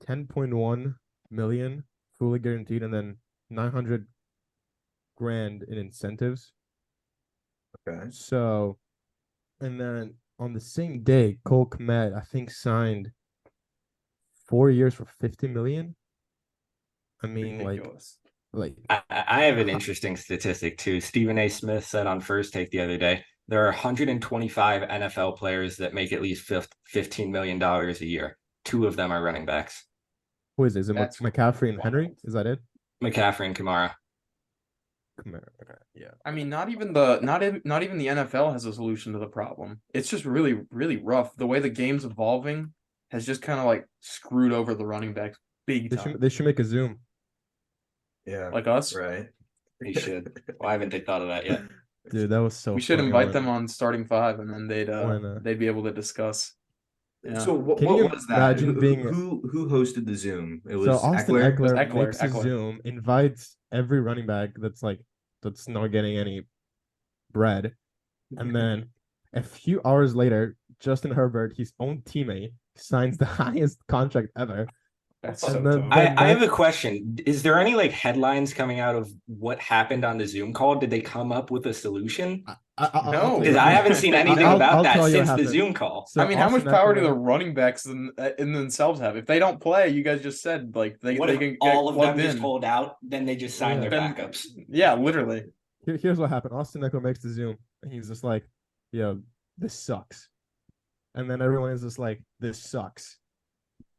10.1 million fully guaranteed, and then 900 grand in incentives. Okay. So, and then on the same day, Cole Kmet, I think, signed 4 years for 50 million. I mean, Ridiculous. like I have an interesting statistic too. Stephen A. Smith said on First Take the other day, there are 125 NFL players that make at least $15 million a year. 2 of them are running backs. who is it? Is it That's McCaffrey and wild. Henry? Is that it? McCaffrey and Kamara. Yeah. I mean, not even the NFL has a solution to the problem. It's just really, really rough. The way the game's evolving has just kind of like screwed over the running backs big time. They should make a Zoom. Yeah. Like us, Right. They should. Why haven't they thought of that yet? Dude, that was so we should funny invite when- them on starting 5, and then when, they'd be able to discuss. Yeah. So what Can you was that? imagine being- Who hosted the Zoom? It So was Austin Eckler. Eckler Eckler, makes a Eckler. Zoom, invites every running back that's not getting any bread, and then a few hours later, Justin Herbert, his own teammate, signs the highest contract ever. That's And so then- tough. I have a question. Is there any like headlines coming out of what happened on the Zoom call? Did they come up with a solution? No. Because I haven't seen anything I'll about that tell you what since the happened. Zoom call. So I mean, how much Austin power do Eckler- the running backs in themselves have? If they don't play, you guys just said like they What they if can get all of them plugged just in. hold out, then they just sign Yeah. their Then- backups? Yeah, literally. Here's what happened. Austin Eckler makes the Zoom, and he's just like, "Yo, this sucks." and then everyone is just like, "This sucks."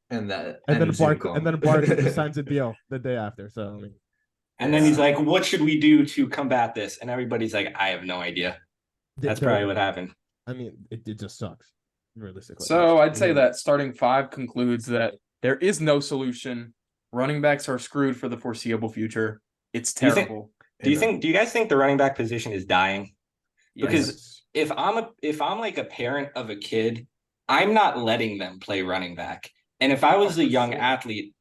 And that And then Zoom Barkley, call. and then Barkley just signs a deal the day after. So I mean, And then he's Yeah. like, "What should we do to combat this?" And everybody's like, "I have no idea." That's there- probably what happened. I mean, it just sucks, realistically. So I'd It's say really- that starting five concludes that there is no solution. Running backs are screwed for the foreseeable future. It's Do you think- terrible. Do you guys think the running back position is dying? Because Yes. if I'm like a parent of a kid, I'm not letting them play running back. And if I was Oh, a for young sure. athlete,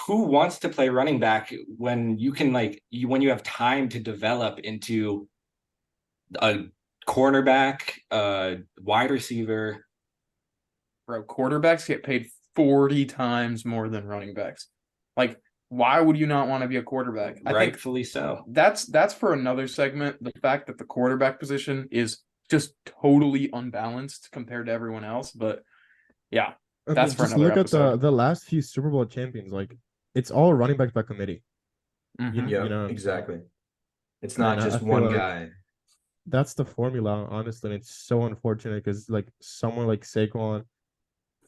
who wants to play running back when you can when you have time to develop into a cornerback, wide receiver? Bro, quarterbacks get paid 40 times more than running backs. Like, why would you not want to be a quarterback? I think Rightfully so. that's for another segment. The fact that the quarterback position is just totally unbalanced compared to everyone else. But yeah, I that's mean, for just another look at episode. the last few Super Bowl champions. Like, it's all running backs by committee. Mhm. Yeah, you know, exactly. It's And not I just feel one like- guy. That's the formula, honestly. And it's so unfortunate because like someone like Saquon,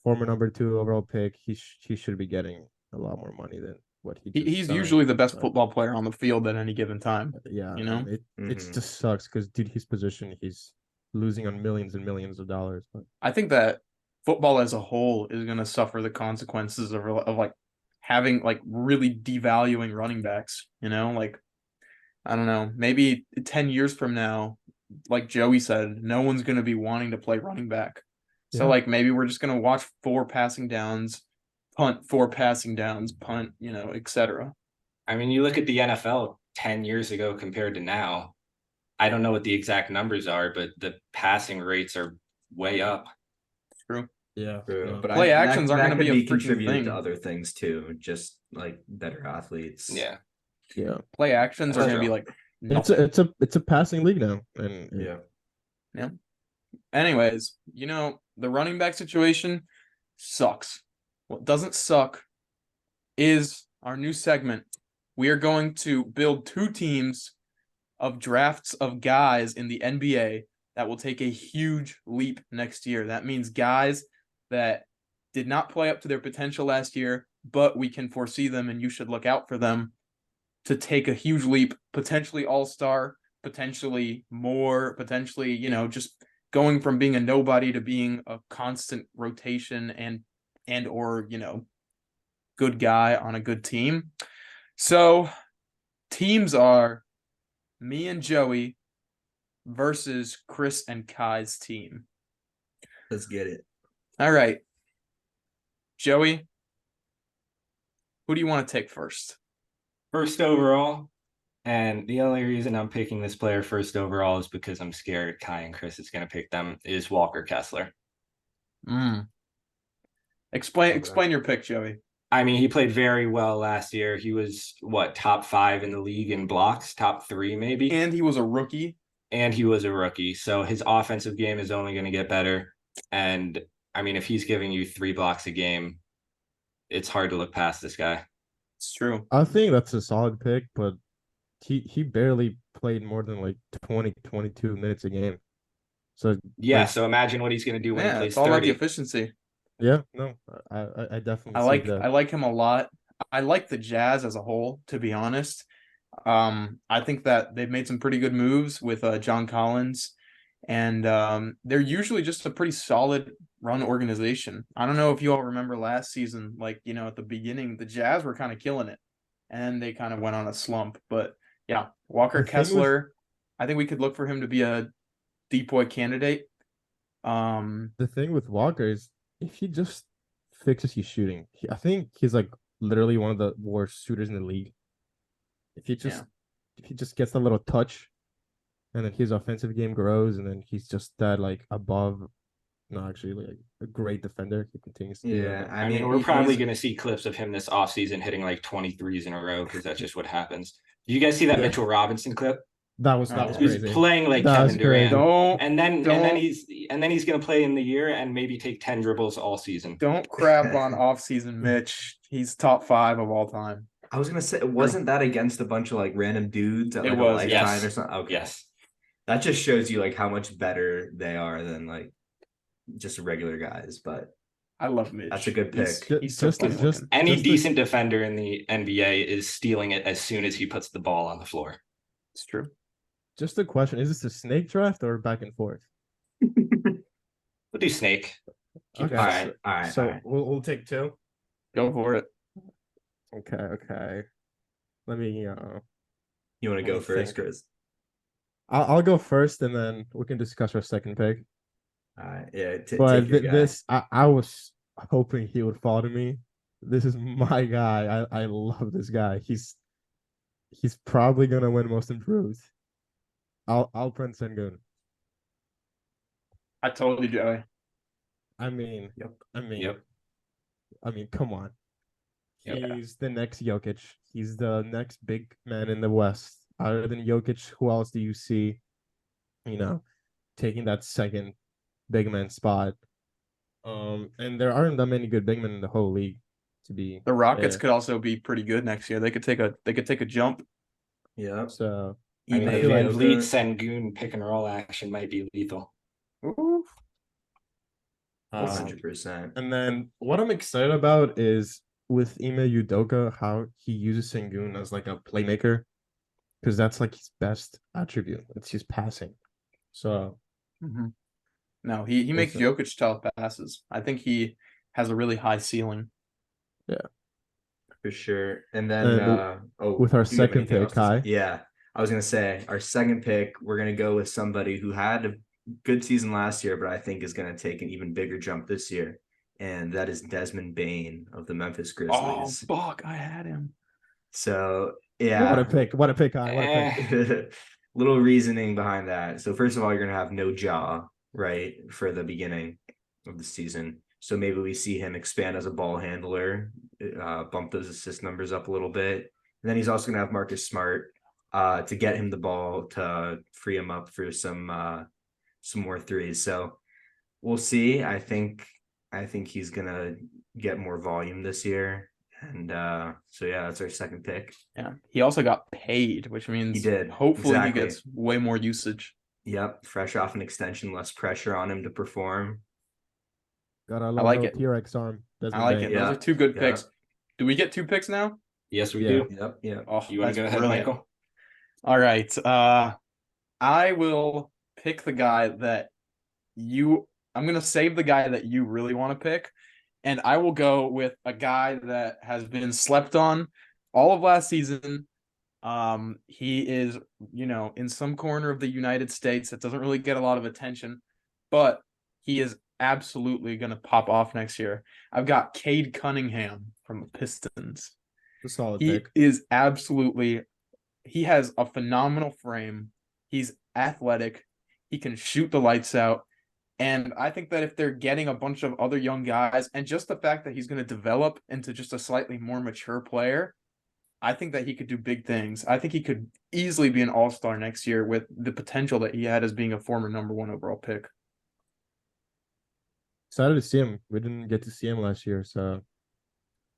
former number 2 overall pick, he should be getting a lot more money than what he just He's signed. usually the best But, football player on the field at any given time. yeah, you know? and it Mhm. just sucks because dude, his position, he's losing on millions and millions of dollars. But I think that football as a whole is going to suffer the consequences of like having like really devaluing running backs, like I don't know, maybe 10 years from now, like Joey said, no one's going to be wanting to play running back. So Yeah. like maybe we're just going to watch 4 passing downs, punt 4 passing downs, punt, etc. I mean, you look at the NFL 10 years ago compared to now. I don't know what the exact numbers are, but the passing rates are way up. True. yeah, True. But Play that- actions that aren't gonna could be a freaking contributed thing. to other things too, just like better athletes. Yeah. yeah. Play actions are That's going to be true. like It's nothing. it's a passing league now, and Yeah. Anyways, the running back situation sucks. What doesn't suck is our new segment. We are going to build 2 teams of drafts of guys in the NBA that will take a huge leap next year. That means guys that did not play up to their potential last year, but we can foresee them and you should look out for them to take a huge leap, potentially all-star, potentially more, potentially, just going from being a nobody to being a constant rotation and or, good guy on a good team. So teams are me and Joey versus Chris and Kai's team. Let's get it. All right. Joey, who do you want to take first? First overall, and the only reason I'm picking this player first overall is because I'm scared Kai and Chris is going to pick them, is Walker Kessler. Explain your pick, Joey. I mean, he played very well last year. He was top 5 in the league in blocks, top 3 maybe. And he was a rookie. And he was a rookie. So his offensive game is only going to get better. And I mean, if he's giving you 3 blocks a game, it's hard to look past this guy. It's true. I think that's a solid pick, but he barely played more than like 22 minutes a game. So Yeah. like, So imagine what he's going to do when he Yeah, plays it's all about 30. the efficiency. yeah, no, I definitely I see that. like him a lot. I like the Jazz as a whole, to be honest. I think that they've made some pretty good moves with John Collins, and they're usually just a pretty solid run organization. I don't know if you all remember last season, like at the beginning, the Jazz were kind of killing it, and they kind of went on a slump. But yeah, Walker The thing with- Kessler, I think we could look for him to be a depoy candidate. The thing with Walker is if he just fixes his shooting, I think he's like literally one of the worst shooters in the league. If he just gets a little touch, and then his offensive game grows, and then he's just that like above, no, actually like a great defender. He continues to be Yeah, that. I mean, we're probably going to see clips of him this offseason hitting like 23s in a row because that's just what happens. Did you guys see that Yeah. Mitchell Robinson clip? That was He He was crazy. playing like That was Kevin Durant. crazy. And then Don't- he's going to play in the year and maybe take 10 dribbles all season. Don't crap on off-season Mitch. He's top 5 of all time. I was gonna say, wasn't that against a bunch of like random dudes at It like was, a lifetime yes. or something? Okay. Yes. That just shows you like how much better they are than like just regular guys, but I love Mitch. That's a good He's, pick. he's so funny looking. Any Just the- decent defender in the NBA is stealing it as soon as he puts the ball on the floor. It's true. Just a question: is this a snake draft or back and forth? We'll do Snake. Keep Okay. it all fresh. right, all right, So all right. we'll take two. Go for it. Okay. Let me You want to let go me first, think. Chris? I'll go first, and then we can discuss our second pick. All right, yeah. But Take your guy. this, I was hoping he would fall to me. This is my guy. I love this guy. He's probably gonna win Most Improved. Alperen Sengun. I told you, Joey. I mean, Yep. Yep. I mean, come on. Yep. He's the next Jokic. He's the next big man in the West. Other than Jokic, who else do you see, taking that second big man spot? And there aren't that many good big men in the whole league to be The Rockets fair. could also be pretty good next year. They could take a jump. Yep. So I mean, Ime the feel like Van Vliet Udoka. Sengun pick and roll action might be lethal. Ooh. 100%. And then what I'm excited about is with Ime Udoka, how he uses Sengun as like a playmaker, because that's like his best attribute. It's his passing. So Mhm. No, he We'll makes see. Jokic tough passes. I think he has a really high ceiling. For sure. And then And with our do you have second anything else pick, to say? Kai. Yeah. I was gonna say our second pick, we're gonna go with somebody who had a good season last year, but I think is gonna take an even bigger jump this year. And that is Desmond Bane of the Memphis Oh, Grizzlies. fuck, I had him. So What a yeah. pick! What a pick, Kai! What a pick! Little reasoning behind that. So first of all, you're gonna have no jaw, right, for the beginning of the season. So maybe we see him expand as a ball handler, bump those assist numbers up a little bit. And then he's also gonna have Marcus Smart to get him the ball to free him up for some more threes. So we'll see. I think he's gonna get more volume this year. And so yeah, that's our second pick. Yeah. He also got paid, which means He did. hopefully Exactly. he gets way more usage. Yep, fresh off an extension, less pressure on him to perform. Gotta love like no it. T-Rex arm. I Desmond like Bane. it. Yeah, Those are two good yeah. picks. Do we get two picks now? Yes, we Yeah. do. Yep. Oh, You want that's to go ahead, brilliant. Michael? All right. I will pick the guy that I'm gonna save the guy that you really want to pick, and I will go with a guy that has been slept on all of last season. He is, in some corner of the United States that doesn't really get a lot of attention, but he is absolutely gonna pop off next year. I've got Cade Cunningham from the Pistons. It's a solid He pick. is he has a phenomenal frame. He's athletic. He can shoot the lights out. And I think that if they're getting a bunch of other young guys, and just the fact that he's going to develop into just a slightly more mature player, I think that he could do big things. I think he could easily be an all-star next year with the potential that he had as being a former number 1 overall pick. Excited to see him. We didn't get to see him last year, so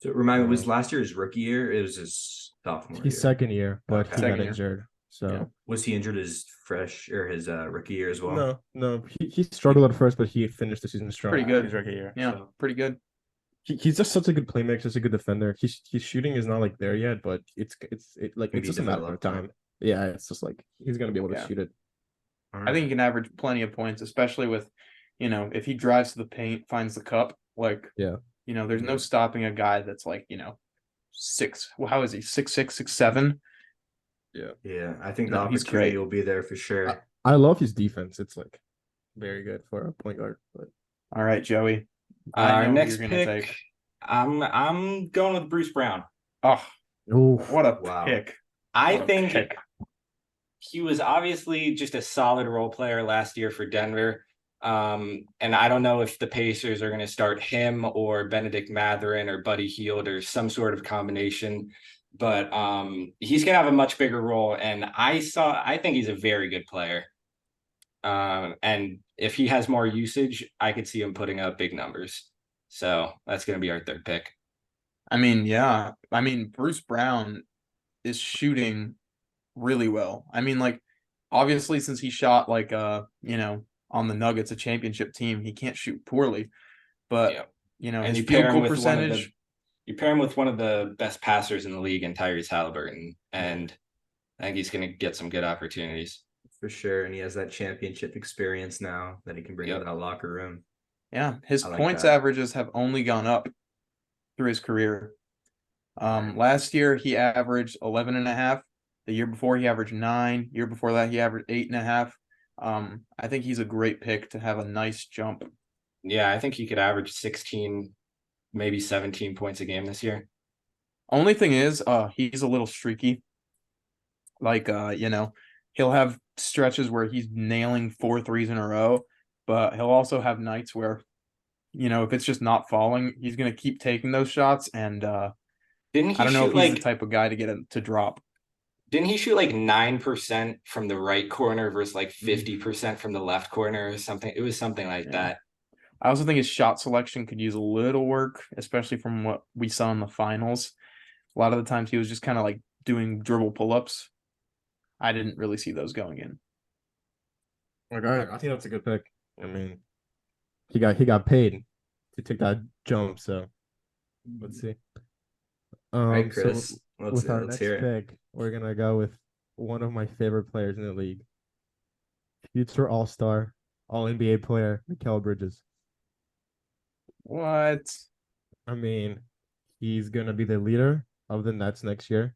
So remind me, was last year his rookie year? It was his sophomore he's year. second year, but Okay. he Second got year. injured. So Yeah. Was he injured his rookie year as well? no, he struggled at first, but he finished the season strong. Pretty good. His rookie year. Yeah, So pretty good. he's just such a good playmaker, such a good defender. His shooting is not like there yet, but it's Maybe just a matter of develop, time. Yeah, it's just like he's gonna be able to Yeah. shoot it. I think he can average plenty of points, especially with, if he drives to the paint, finds the cup, Yeah. There's no stopping a guy that's how is he? 6'6", 6'7"? Yeah, I think the No, he's opportunity great. will be there for sure. I love his defense. It's like very good for a point guard. But All right, Joey. I Our know who next you're gonna pick, take. I'm going with Bruce Brown. Oh, oof. what a Wow. pick. I What a think pick. he was obviously just a solid role player last year for Denver. And I don't know if the Pacers are going to start him or Benedict Mathurin or Buddy Hield or some sort of combination. But he's going to have a much bigger role. And I think he's a very good player. And if he has more usage, I could see him putting up big numbers. So that's going to be our third pick. I mean, yeah. I mean, Bruce Brown is shooting really well. I mean, obviously, since he shot on the Nuggets, a championship team. He can't shoot poorly, but Yeah. his you field pair him goal with percentage. you pair him with one of the best passers in the league in Tyrese Halliburton, and I think he's going to get some good opportunities. For sure. And he has that championship experience now that he can bring to that locker room. Yeah, his I like points that. averages have only gone up through his career. Last year he averaged 11.5. The year before he averaged 9. Year before that he averaged 8.5. I think he's a great pick to have a nice jump. Yeah, I think he could average 16, maybe 17 points a game this year. Only thing is, he's a little streaky. Like, he'll have stretches where he's nailing 4 threes in a row, but he'll also have nights where, if it's just not falling, he's gonna keep taking those shots. And Didn't he I don't know if shoot he's the type of guy to get him to drop. Didn't he shoot like 9% from the right corner versus like 50% from the left corner or something? It was something like that. I also think his shot selection could use a little work, especially from what we saw in the finals. A lot of the times he was just kind of like doing dribble pull-ups. I didn't really see those going in. Okay, I think that's a good pick. I mean, he got paid to take that jump, so let's see. All right, Chris. So let's with our let's next hear it. pick, we're gonna go with one of my favorite players in the league, future All-Star, All-NBA player, Mikal Bridges. What? I mean, he's gonna be the leader of the Nets next year.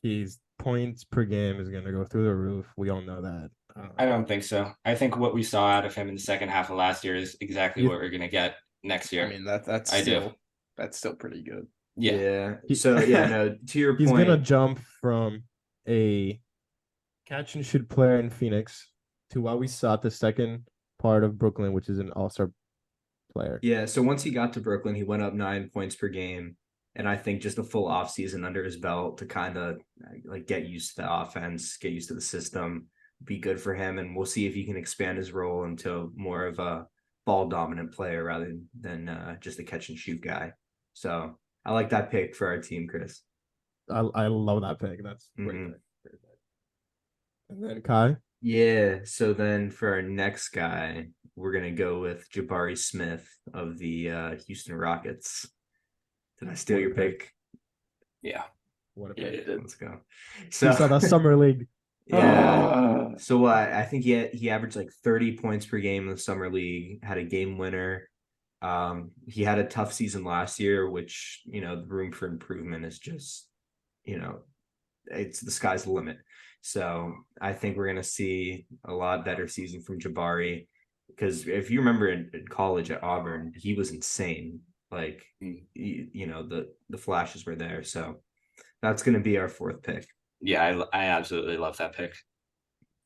His points per game is gonna go through the roof. We all know that. I don't think so. I think what we saw out of him in the second half of last year is exactly what we're going to get next year. I mean, that's still pretty good. Yeah. So yeah, no, to your he's point, gonna jump from a catch and shoot player in Phoenix to what we saw at the second part of Brooklyn, which is an all-star player. Yeah, so once he got to Brooklyn, he went up 9 points per game. And I think just a full offseason under his belt to kind of like get used to the offense, get used to the system, be good for him. And we'll see if he can expand his role into more of a ball dominant player rather than just a catch and shoot guy. So I like that pick for our team, Chris. I love that pick. That's great pick. And then Kai. Yeah. So then for our next guy, we're gonna go with Jabari Smith of the Houston Rockets. Did I steal your pick? Yeah. What a pick. Let's go. So you saw the summer league. Yeah. So I think he averaged like 30 points per game in the summer league, had a game winner. He had a tough season last year, which, the room for improvement is just, it's the sky's the limit. So I think we're going to see a lot better season from Jabari, because if you remember in college at Auburn, he was insane. Like, the flashes were there. So that's going to be our 4th pick. Yeah, I absolutely love that pick.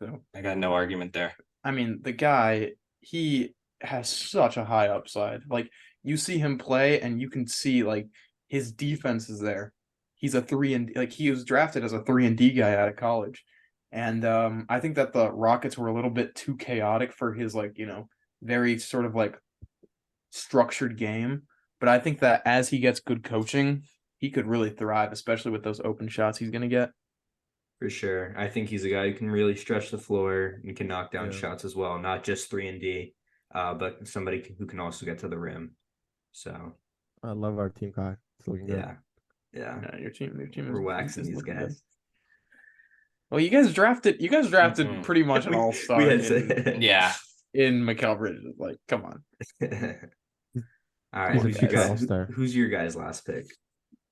So I got no argument there. I mean, the guy, he has such a high upside. Like, you see him play and you can see like his defense is there. He's a 3 and he was drafted as a 3-and-D guy out of college. And I think that the Rockets were a little bit too chaotic for his very sort of like structured game. But I think that as he gets good coaching, he could really thrive, especially with those open shots he's going to get. For sure. I think he's a guy who can really stretch the floor and can knock down shots as well, not just 3-and-D, but somebody who can also get to the rim. So I love our team, Kai. It's looking good. Yeah. No, your team We're waxing these guys. Good. Well, you guys drafted pretty much an all-star in Mikal Bridges. Like, come on. All right, who's your guys' last pick?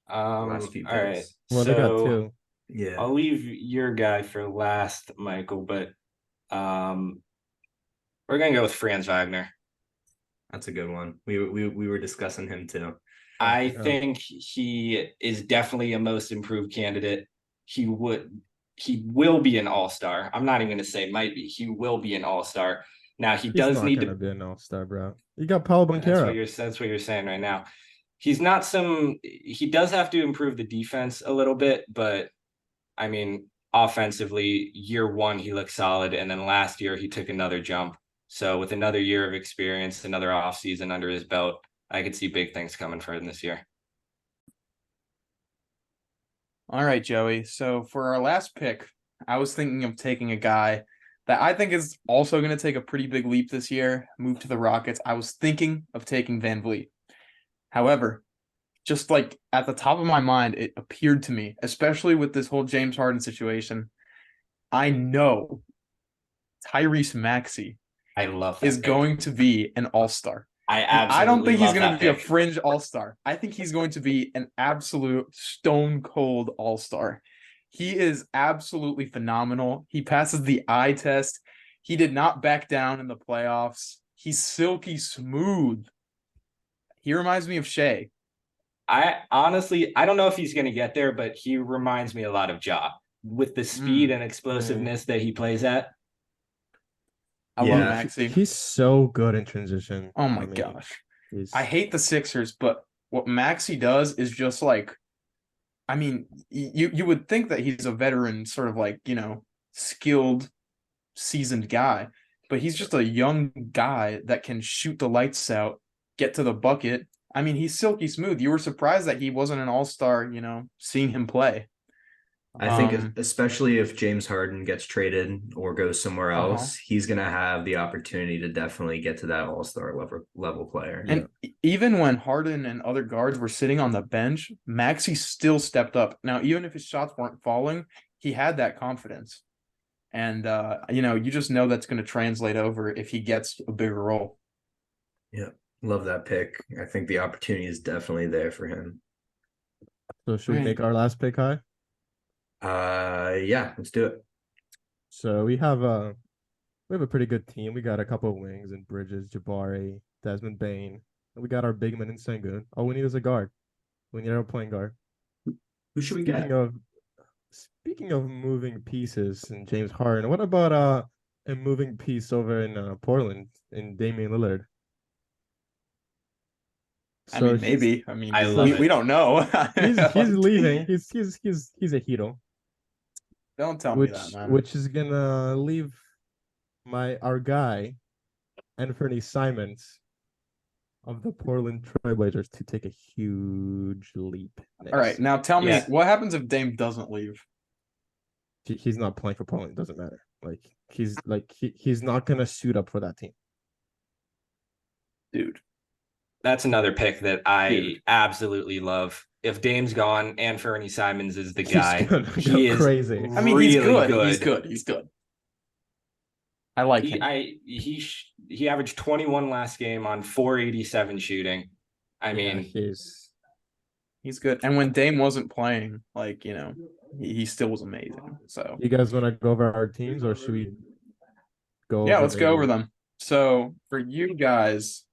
Last few picks. All right. Well, they got 2. Yeah. I'll leave your guy for last, Michael, but we're gonna go with Franz Wagner. That's a good one. We were discussing him too. I think he is definitely a most improved candidate. He will be an all-star. I'm not even going to say might be. He will be an all-star. Now he's does need to be an all-star, bro. You got Paolo Banchero. That's what you're saying right now. He's not he does have to improve the defense a little bit, but I mean, offensively, year 1 he looked solid, and then last year he took another jump. So with another year of experience, another offseason under his belt, I could see big things coming for him this year. All right, Joey. So for our last pick, I was thinking of taking a guy that I think is also going to take a pretty big leap this year, move to the Rockets. I was thinking of taking Van Vliet. However, just like at the top of my mind, it appeared to me, especially with this whole James Harden situation, I know Tyrese Maxey I love that is pick. going to be an all-star. I I don't absolutely think he's love going to that be a pick. fringe all-star. I think he's going to be an absolute stone cold all-star. He is absolutely phenomenal. He passes the eye test. He did not back down in the playoffs. He's silky smooth. He reminds me of Shea. I honestly, I don't know if he's going to get there, but he reminds me a lot of Ja with the speed and explosiveness that he plays at. I love Yeah. Maxey. He's so good in transition. Oh my I mean, gosh. he's I hate the Sixers, but what Maxey does is just like, I mean, you would think that he's a veteran, sort of like, skilled, seasoned guy, but he's just a young guy that can shoot the lights out, get to the bucket. I mean, he's silky smooth. You were surprised that he wasn't an all-star, seeing him play. I think especially if James Harden gets traded or goes somewhere else, he's gonna have the opportunity to definitely get to that all-star level player. And even when Harden and other guards were sitting on the bench, Maxey still stepped up. Now, even if his shots weren't falling, he had that confidence. And you just know that's going to translate over if he gets a bigger role. Yeah, love that pick. I think the opportunity is definitely there for him. So should we make our last pick high? Yeah, let's do it. So we have a pretty good team. We got a couple of wings and Bridges, Jabari, Desmond Bain, and we got our big man in Sengun. All we need is a guard. We need our point guard. Who should we get? Speaking of moving pieces and James Harden, what about a moving piece over in Portland in Damian Lillard? I mean, maybe. I mean, I love we don't know. He's leaving. He's a hero. Don't tell me that, man. Which is gonna leave our guy, Anthony Simons of the Portland Trailblazers to take a huge leap. All right, now tell me, what happens if Dame doesn't leave? He's not playing for Portland. It doesn't matter. He's not gonna suit up for that team. Dude. That's another pick that I absolutely love. If Dame's gone, Anthony Simons is the guy. He is crazy. I mean, he's good. He's good. I like him. He averaged 21 last game on 487 shooting. I mean, he's good. And when Dame wasn't playing, he still was amazing. So you guys want to go over our teams, or should we go? Yeah, let's go over them. So for you guys,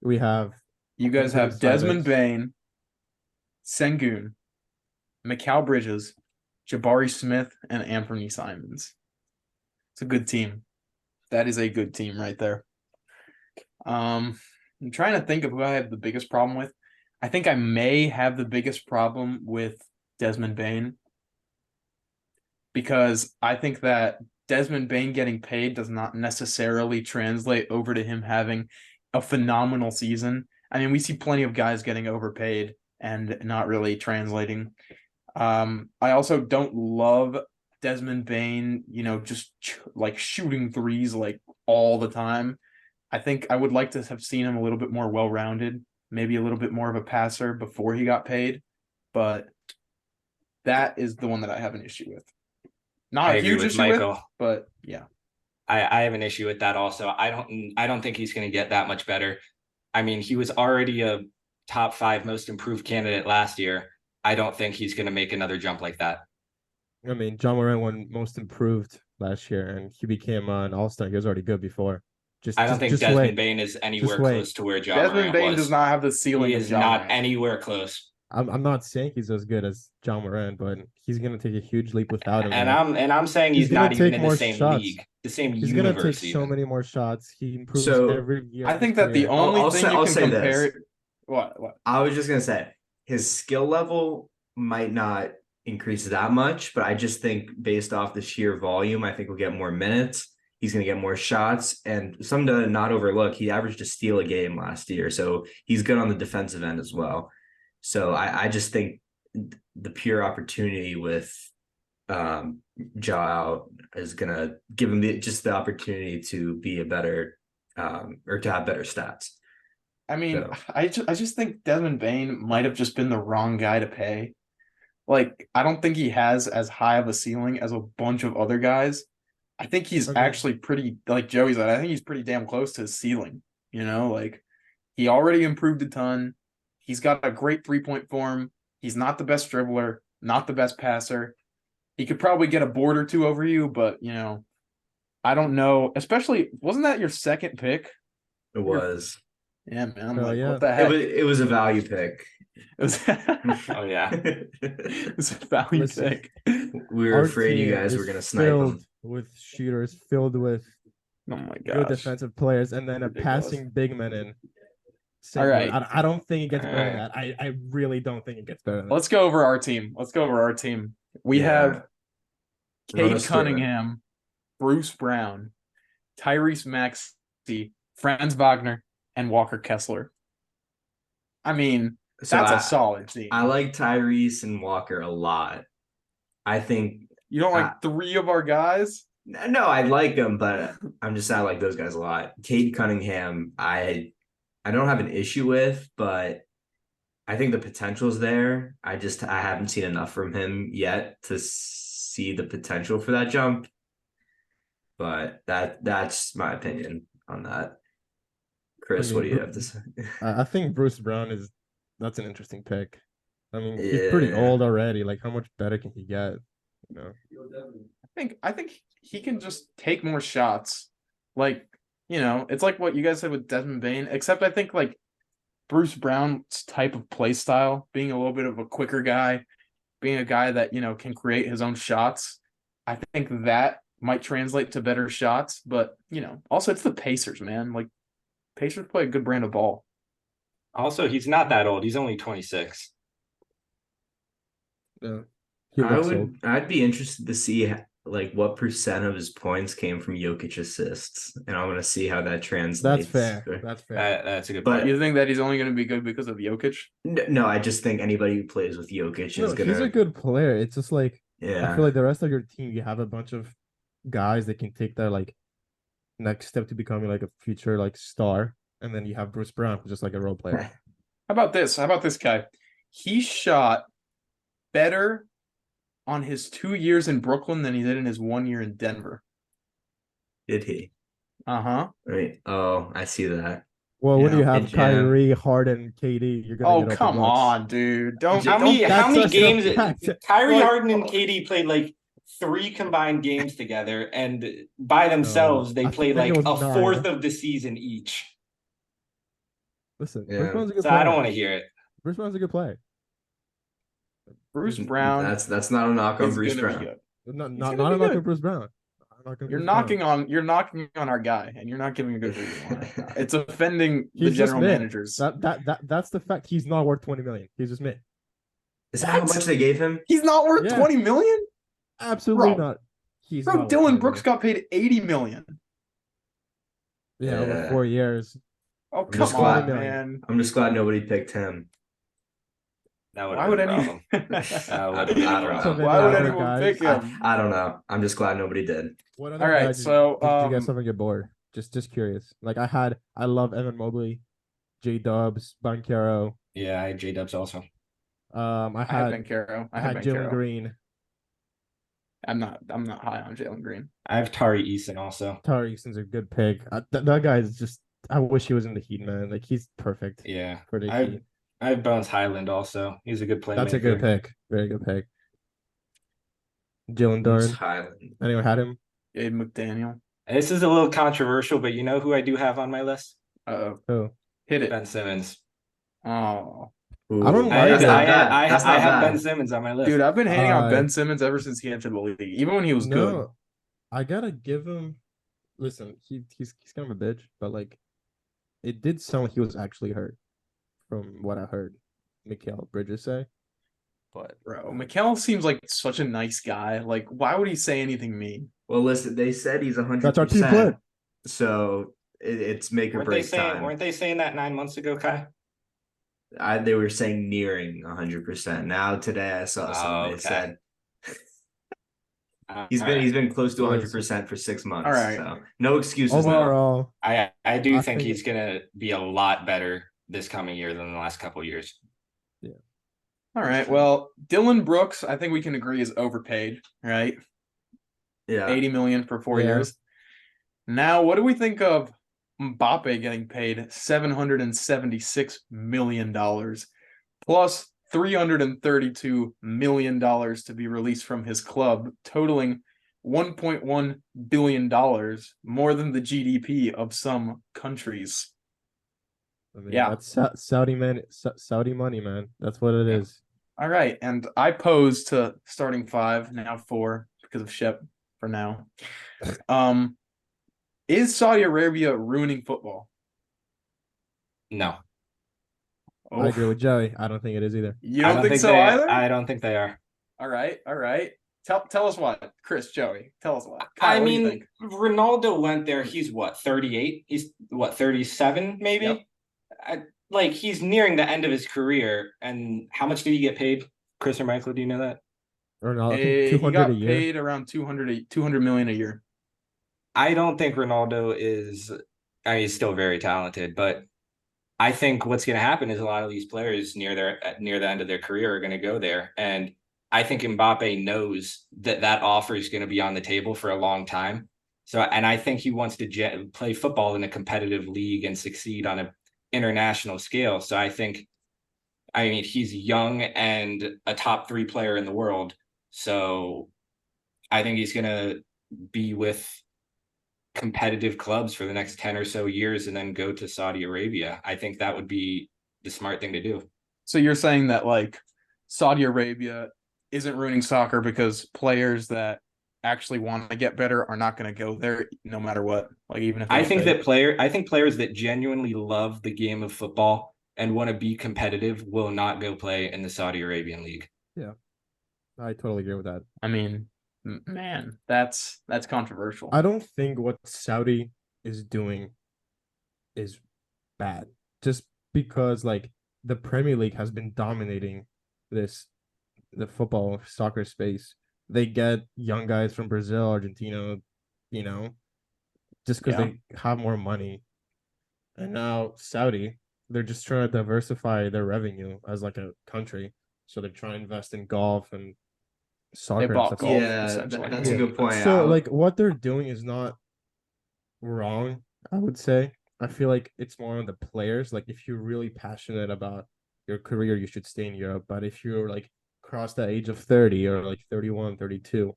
we have you guys have Desmond Bain, Sengun, Mikal Bridges, Jabari Smith, and Anthony Simons. It's a good team. That is a good team right there. I'm trying to think of who I have the biggest problem with. I think I may have the biggest problem with Desmond Bain, because I think that Desmond Bain getting paid does not necessarily translate over to him having a phenomenal season. I mean, we see plenty of guys getting overpaid and not really translating. I also don't love Desmond Bain, just shooting threes all the time. I think I would like to have seen him a little bit more well-rounded, maybe a little bit more of a passer before he got paid. But that is the one that I have an issue with. Not a huge issue with, but yeah. I have an issue with that also. I don't think he's going to get that much better. I mean, he was already a top 5 most improved candidate last year. I don't think he's going to make another jump like that. I mean, John Moran won most improved last year, and he became an all-star. He was already good before. I don't think Desmond Bain is anywhere close to where John Moran was. Desmond Bain does not have the ceiling. He is not anywhere close. I'm not saying he's as good as John Moran, but he's gonna take a huge leap without him. And I'm saying he's not even in the same league, the same universe. He's gonna take so many more shots. He improves every year. I think that the only thing you can compare. What? I was just gonna say his skill level might not increase that much, but I just think based off the sheer volume, I think we'll get more minutes. He's going to get more shots, and something to not overlook, he averaged a steal a game last year, so he's good on the defensive end as well. So I just think the pure opportunity with jaw out is gonna give him just the opportunity to be a better or to have better stats. I mean, So. I just think Desmond Bain might have just been the wrong guy to pay. Like, I don't think he has as high of a ceiling as a bunch of other guys. I think he's Okay. actually pretty, like Joey said, I think he's pretty damn close to his ceiling. You know, like he already improved a ton. He's got a great 3-point form. He's not the best dribbler, not the best passer. He could probably get a board or two over you, but you know, I don't know. Especially, wasn't that your second pick? It was. Yeah, man. I'm Oh, like, yeah. what the It heck? was a value pick. It was, Oh yeah. it was a value Listen, pick. We were Our afraid you team guys were is gonna snipe filled him. with shooters, filled with Oh my good gosh. defensive players, and then Ridiculous. a passing big man in. All right. I don't think it gets better than All that. I really don't think it gets better than that. Let's go over our team. We Yeah. have Run Cade us through it. Cunningham, Bruce Brown, Tyrese Maxey, Franz Wagner, and Walker Kessler. I mean, So that's a solid team. I like Tyrese and Walker a lot. I think You don't like three of our guys? no, I like them, but I'm just not like those guys a lot. Cade Cunningham, I don't have an issue with, but I think the potential's there. I haven't seen enough from him yet to see the potential for that jump. But that's my opinion on that. Chris, what do you have to say? I think Bruce Brown that's an interesting pick. I mean, he's pretty Yeah. old already. Like, how much better can he get? You know, I think he can just take more shots. Like, you know, it's like what you guys said with Desmond Bain, except I think like Bruce Brown's type of play style, being a little bit of a quicker guy, being a guy that, you know, can create his own shots. I think that might translate to better shots, but you know, also it's the Pacers, man. Like Pacers play a good brand of ball. Also, he's not that old. He's only 26. yeah. He looks old. I'd be interested to see like what percent of his points came from Jokic assists, and I want to see how that translates. That's fair. That's fair. That's a good But point. You think that he's only going to be good because of Jokic? No, I just think anybody who plays with Jokic No, is gonna. he's a good player. It's just like I Yeah. feel like the rest of your team, you have a bunch of guys that can take their like next step to becoming like a future like star, and then you have Bruce Brown, who's just like a role player. How about this? How about this guy? He shot better on his 2 years in Brooklyn than he did in his 1 year in Denver. Did he? Uh-huh. Right. Oh, I see that. Well, when Yeah. you have And Jam. Kyrie, Harden, KD, you're gonna Oh, get open come looks. on, dude. Don't How many that's such a games? fact. Kyrie Like- Harden and KD played like 3 combined games together, and by themselves they I played think like it a was 9. fourth of the season each. Listen, Yeah. Bruce Brown's a good So player. I don't want to hear it. Bruce Brown's a good player. Bruce Brown That's not a knock on is Bruce gonna be Brown. good. Not gonna not be a knock good. on Bruce Brown. You're knocking on our guy, and you're not giving a good reason why. It's offending the He's just general mid. managers. That's the fact. He's not worth 20 million. He's just mid. Is that how What? much they gave him? He's not worth Yeah. 20 million? Absolutely Bro. not. He's Bro, not worth Dylan 20 Brooks got paid 80 million. million. Yeah, over Yeah. 4 years. Oh, I'm come just on, glad- man. I'm just glad nobody picked him. That would Why have would been a anyone? problem. That would have been I a don't know. problem. Why would Other anyone guys? pick him? I don't know. I'm just glad nobody did. What other All right, guys so, did you guys have on your board? Just curious. Like I love Evan Mobley, J Dubs, Bankero. Yeah, I had J Dubs also. I I had had Bankero. I had Jalen Green, I'm not high on Jalen Green. I have Tari Eason also. Tari Eason's a good pick. That guy is just. I wish he was in the Heat, man. Like he's perfect Yeah. for the I Heat. have Bones Highland also. He's a good playmaker. That's a good pick. Very good pick. Jalen Bruce Duren. Highland. Anyone had him? Abe McDaniel. This is a little controversial, but you know who I do have on my list? Uh-oh. Oh, Hit it. Ben Simmons. Oh. I don't Ooh, like that's it. not bad. I That's not have bad. Ben Simmons on my list. Dude, I've been hating on Uh, Ben Simmons ever since he entered the league. Even when he was good. no, I gotta give him. Listen, he's kind of a bitch, but like, it did sound like he was actually hurt, from what I heard. Mikal Bridges say. But bro, Mikal seems like such a nice guy. Like, why would he say anything mean? Well, listen, they said he's 100%. That's our team plan. So it's make or weren't they break saying time. weren't they saying that 9 months ago, Kai? They were saying nearing 100%. Now today I saw something they okay. said. He's been close to So 100% for 6 months. All right. So no excuses now. overall, I do I think think he's gonna be a lot better this coming year than the last couple of years. All right. Well, Dylan Brooks, I think we can agree is overpaid, right? Yeah. 80 million for 4 years. Now, what do we think of Mbappe getting paid $776 million plus $332 million to be released from his club, totaling $1.1 billion, more than the GDP of some countries. I mean, Yeah. that's Saudi money, man. That's what it Yeah. is. All right. And I pose to starting 5, now 4, because of Shep for now. Is Saudi Arabia ruining football? No, I agree Oof. with Joey. I don't think it is either. You don't think so either? I don't think they are. All right. Tell us what, Chris, Joey. Tell us what. I Kyle, what do you mean, think? Ronaldo went there. He's what, 38? He's what, 37 maybe? Yep. Like he's nearing the end of his career. And how much did he get paid? Chris or Michael, do you know that? Or no, I think He 200 got a year. paid around 200 million a year. I don't think Ronaldo is. I mean, he's still very talented, but I think what's going to happen is a lot of these players near the end of their career are going to go there, and I think Mbappe knows that offer is going to be on the table for a long time. So, and I think he wants to play football in a competitive league and succeed on an international scale. So, I mean, he's young and a top 3 player in the world. So, I think he's going to be with competitive clubs for the next 10 or so years and then go to Saudi Arabia. I think that would be the smart thing to do. So you're saying that like Saudi Arabia isn't ruining soccer because players that actually want to get better are not going to go there no matter what. Like even if I think players that genuinely love the game of football and want to be competitive will not go play in the Saudi Arabian league. Yeah, I totally agree with that. I mean, man, that's controversial. I don't think what Saudi is doing is bad. Just because like the Premier League has been dominating the football soccer space. They get young guys from Brazil, Argentina, you know, just because they have more money. And now Saudi, they're just trying to diversify their revenue as like a country. So they're trying to invest in golf and soccer. They bought and stuff. golf, Yeah, essentially. that's a good point. So like what they're doing is not wrong, I would say. I feel like it's more on the players. Like if you're really passionate about your career, you should stay in Europe. But if you're like cross the age of 30 or like 31, 32,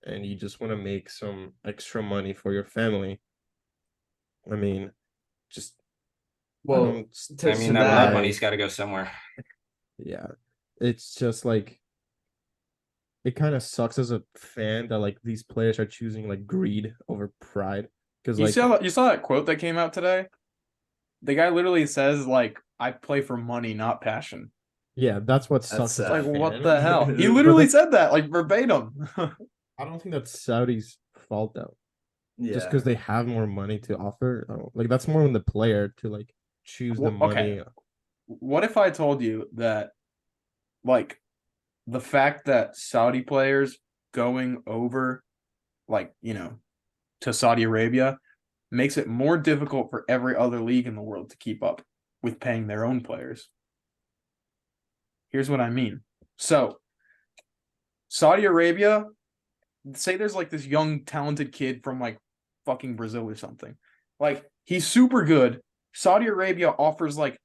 and you just want to make some extra money for your family, I mean, just Well, I mean, that blood money's got to go somewhere. yeah, it's just like it kind of sucks as a fan that like these players are choosing like greed over pride. Because like you saw that quote that came out today? The guy literally says like, I play for money, not passion. yeah, that's what sucks. That's, Like, fan. what the hell? He literally said that, like verbatim. I don't think that's Saudi's fault though. Yeah. Just because they have more money to offer, like that's more on the player to like choose the money. Okay. What if I told you that, like, the fact that Saudi players going over, like, you know, to Saudi Arabia makes it more difficult for every other league in the world to keep up with paying their own players? Here's what I mean. So, Saudi Arabia, say there's like this young, talented kid from like fucking Brazil or something. Like, he's super good. Saudi Arabia offers like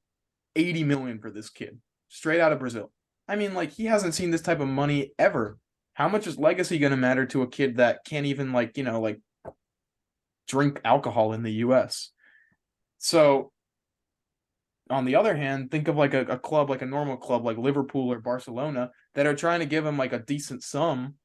80 million for this kid straight out of Brazil. I mean, like, he hasn't seen this type of money ever. How much is legacy going to matter to a kid that can't even, like, you know, like drink alcohol in the US? So, on the other hand, think of like a club, like a normal club like Liverpool or Barcelona that are trying to give him like a decent sum,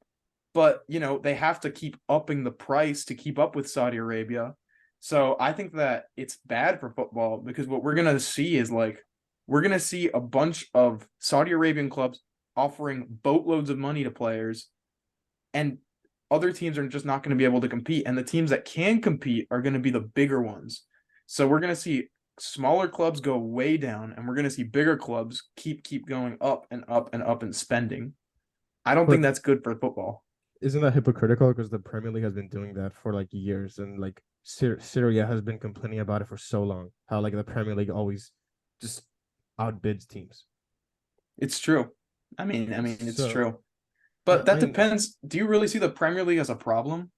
but, you know, they have to keep upping the price to keep up with Saudi Arabia. So I think that it's bad for football because what we're going to see is like, we're going to see a bunch of Saudi Arabian clubs offering boatloads of money to players, and other teams are just not going to be able to compete. And the teams that can compete are going to be the bigger ones. So we're going to see smaller clubs go way down, and we're going to see bigger clubs keep going up and up and up in spending. I don't think that's good for football. isn't that hypocritical? Because the Premier League has been doing that for like years, and like Syria has been complaining about it for so long. How like the Premier League always just outbids teams. It's true. It's So true. But I that mean, depends. Do you really see the Premier League as a problem?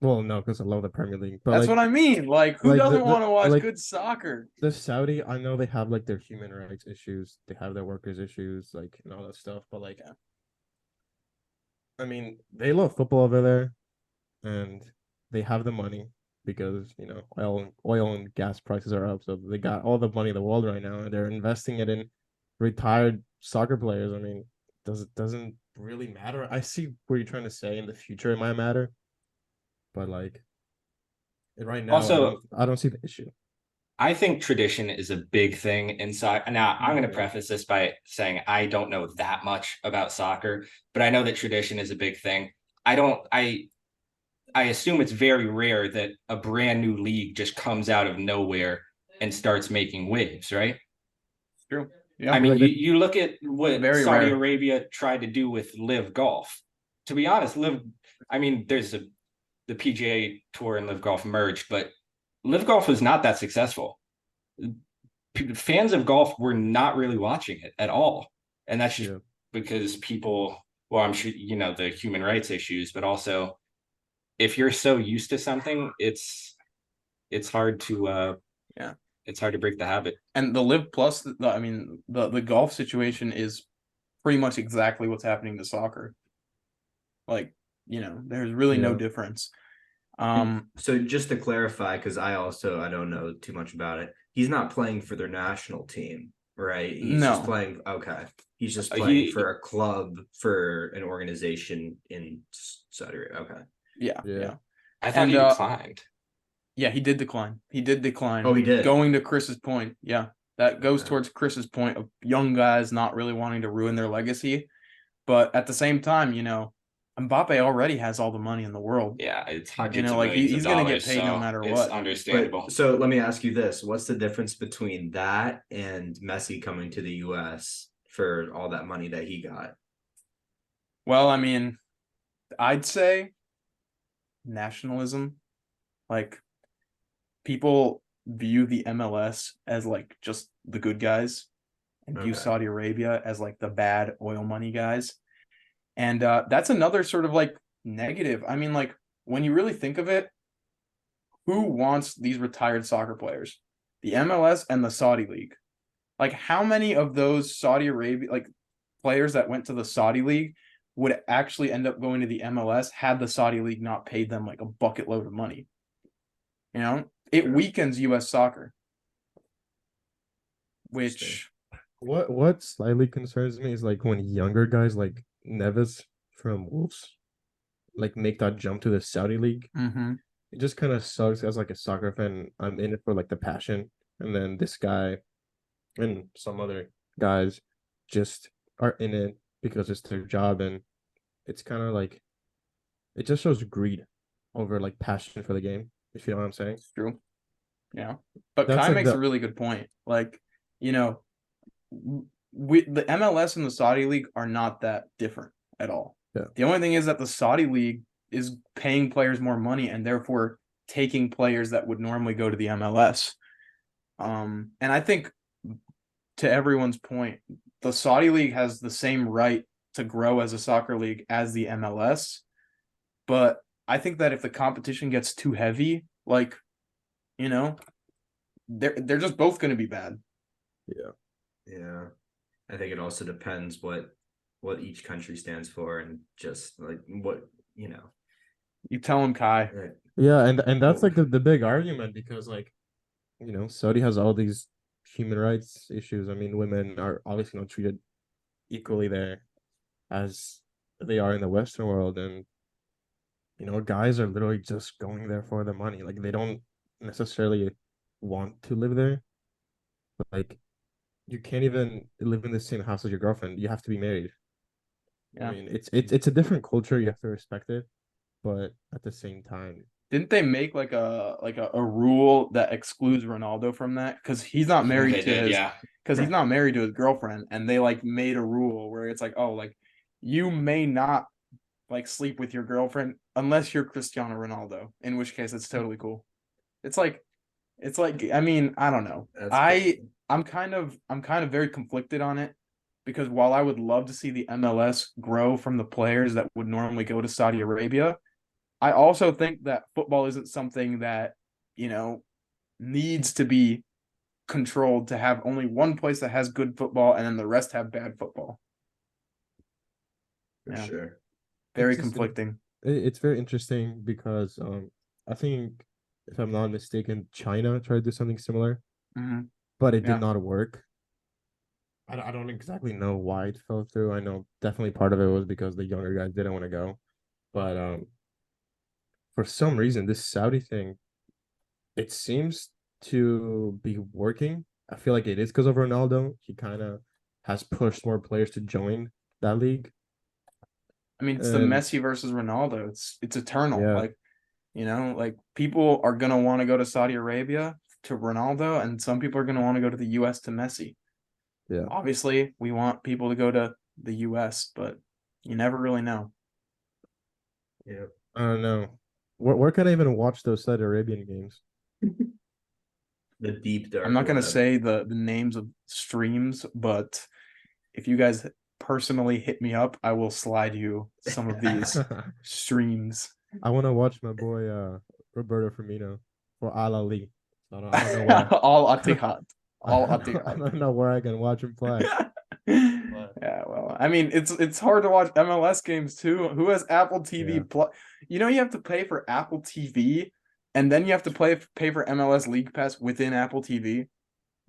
well, no, because I love the Premier League, but That's what I mean. Like, who like doesn't want to watch like good soccer? the Saudi, I know they have like their human rights issues, they have their workers issues, like and all that stuff. But like, I mean, they love football over there, and they have the money because oil and gas prices are up, so they got all the money in the world right now, and they're investing it in retired soccer players. I mean, doesn't really matter. I see what you're trying to say. In the future, it might matter, but like right now, Also, I don't see the issue. I think tradition is a big thing in soccer. Now, I'm going to Yeah. preface this by saying I don't know that much about soccer, but I know that tradition is a big thing. I don't. I assume it's very rare that a brand new league just comes out of nowhere and starts making waves, right? True. I Yeah. mean, Like you look at what Very Saudi rare. Arabia tried to do with Live Golf. To be honest, I mean, the PGA Tour and Live Golf merged, but Live Golf was not that successful. Fans of golf were not really watching it at all, and that's just yeah, because people. Well, I'm sure the human rights issues, but also if you're so used to something, it's hard to Yeah. it's hard to break the habit. And the Live Plus, the golf situation is pretty much exactly what's happening to soccer. Like, there's really no yeah. difference. So just to clarify, because I don't know too much about it. He's not playing for their national team, right? He's just No. playing. Okay, he's just Uh, playing he- for a club for an organization in Saudi Arabia. Okay. Yeah. Yeah. Yeah. I thought And he declined. yeah, he did decline. He did decline. Oh, he did. Going to Chris's point. Yeah. That goes Okay. towards Chris's point of young guys not really wanting to ruin their legacy. But at the same time, Mbappe already has all the money in the world. Yeah, it's hundreds of Like millions of he's gonna get dollars, paid no so matter it's what. understandable. But so let me ask you this: what's the difference between that and Messi coming to the U.S. for all that money that he got? Well, I'd say nationalism. Like people view the MLS as like just the good guys and view Okay. Saudi Arabia as like the bad oil money guys. And that's another sort of like negative. Like when you really think of it, who wants these retired soccer players? The MLS and the Saudi League. Like how many of those Saudi Arabia like players that went to the Saudi League would actually end up going to the MLS had the Saudi League not paid them like a bucket load of money? It weakens US soccer. Which What slightly concerns me is like when younger guys like Neves from Wolves like make that jump to the Saudi league. It just kind of sucks as like a soccer fan. I'm in it for like the passion, and then this guy and some other guys just are in it because it's their job, and it's kind of like it just shows greed over like passion for the game. If you know what I'm saying. it's true. Yeah. But That's Kai like makes the a really good point. Like, the MLS and the Saudi League are not that different at all. Yeah. The only thing is that the Saudi League is paying players more money and therefore taking players that would normally go to the MLS. And I think to everyone's point, the Saudi League has the same right to grow as a soccer league as the MLS. But I think that if the competition gets too heavy, like, they're just both going to be bad. Yeah, I think it also depends what each country stands for, and just like what. You tell him, Kai. Yeah, and that's like the big argument because like Saudi has all these human rights issues. I mean, women are obviously not treated equally there as they are in the Western world, and guys are literally just going there for the money. Like they don't necessarily want to live there. But, like you can't even live in the same house as your girlfriend. You have to be married. Yeah. I mean, it's a different culture. You have to respect it, but at the same time, Didn't they make like a rule that excludes Ronaldo from that? Because he's not married They to did, his yeah. because he's not married to his girlfriend, and they like made a rule where it's like, oh, like you may not like sleep with your girlfriend unless you're Cristiano Ronaldo, in which case it's totally cool. It's like I mean, I don't know. I'm kind of very conflicted on it because while I would love to see the MLS grow from the players that would normally go to Saudi Arabia, I also think that football isn't something that, needs to be controlled to have only one place that has good football and then the rest have bad football. For sure. Very It's just- conflicting. It's very interesting because I think if I'm not mistaken, China tried to do something similar, Mhm. but it Yeah. did not work. I don't exactly know why it fell through. I know definitely part of it was because the younger guys didn't want to go, but for some reason this Saudi thing, it seems to be working. I feel like it is because of Ronaldo. He kind of has pushed more players to join that league. I mean, it's the And- Messi versus Ronaldo. It's eternal. Yeah. Like, like people are gonna want to go to Saudi Arabia to Ronaldo, and some people are gonna want to go to the US to Messi. Yeah. Obviously, we want people to go to the US, but you never really know. Yeah. I don't know. Where can I even watch those Saudi Arabian games? The deep dark. I'm not gonna web. say the names of streams, but if you guys personally hit me up, I will slide you some of these streams. I want to watch my boy Roberto Firmino for Al Ali. I don't know where. All Atihad. All I Atihad. don't know where I can watch him play. Yeah, well, I mean, it's hard to watch MLS games too. Who has Apple TV Yeah. Plus? You have to pay for Apple TV, and then you have to pay for MLS League Pass within Apple TV.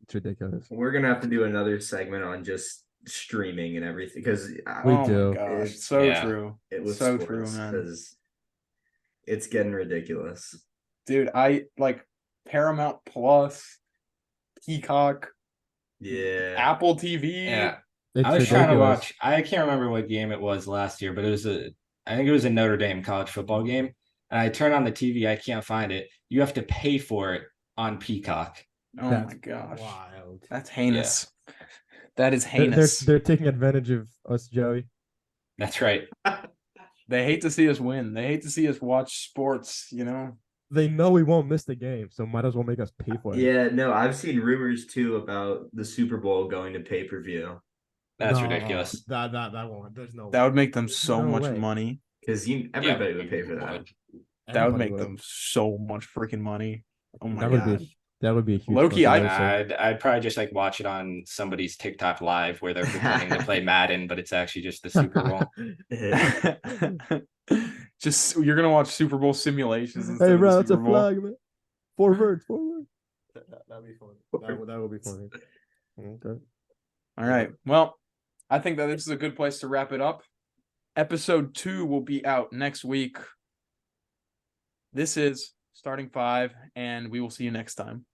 It's ridiculous. We're gonna have to do another segment on just streaming and everything because We Oh do. my gosh, It's- so yeah. true. it was So true, man. because it's getting ridiculous. Dude, I like Paramount Plus, Peacock, Yeah. Apple TV. Yeah. It's I was trying to ridiculous. watch. I can't remember what game it was last year, but I think it was a Notre Dame college football game. And I turn on the TV, I can't find it. You have to pay for it on Peacock. Oh That's my gosh, wild. that's heinous. That is They're, heinous. they're taking advantage of us, Joey. That's right. They hate to see us win. They hate to see us watch sports. They know we won't miss the game, so might as well make us pay for it. Yeah, no, I've seen rumors too about the Super Bowl going to pay-per-view That's No, ridiculous. That won't. There's no. That would make them so No much way. money. because everybody would pay for that. That would Everybody make them so much freaking money. Oh my That would god. be that would be a huge. Low-key, fucking I- episode. I'd probably just like watch it on somebody's TikTok live where they're pretending to play Madden, but it's actually just the Super Bowl. Just you're gonna watch Super Bowl simulations instead Hey, of bro, the that's a Super Bowl. flag, man. Forward. That'd be funny. That would be funny. Okay. All right. Well, I think that this is a good place to wrap it up. Episode 2 will be out next week. This is Starting Five, and we will see you next time.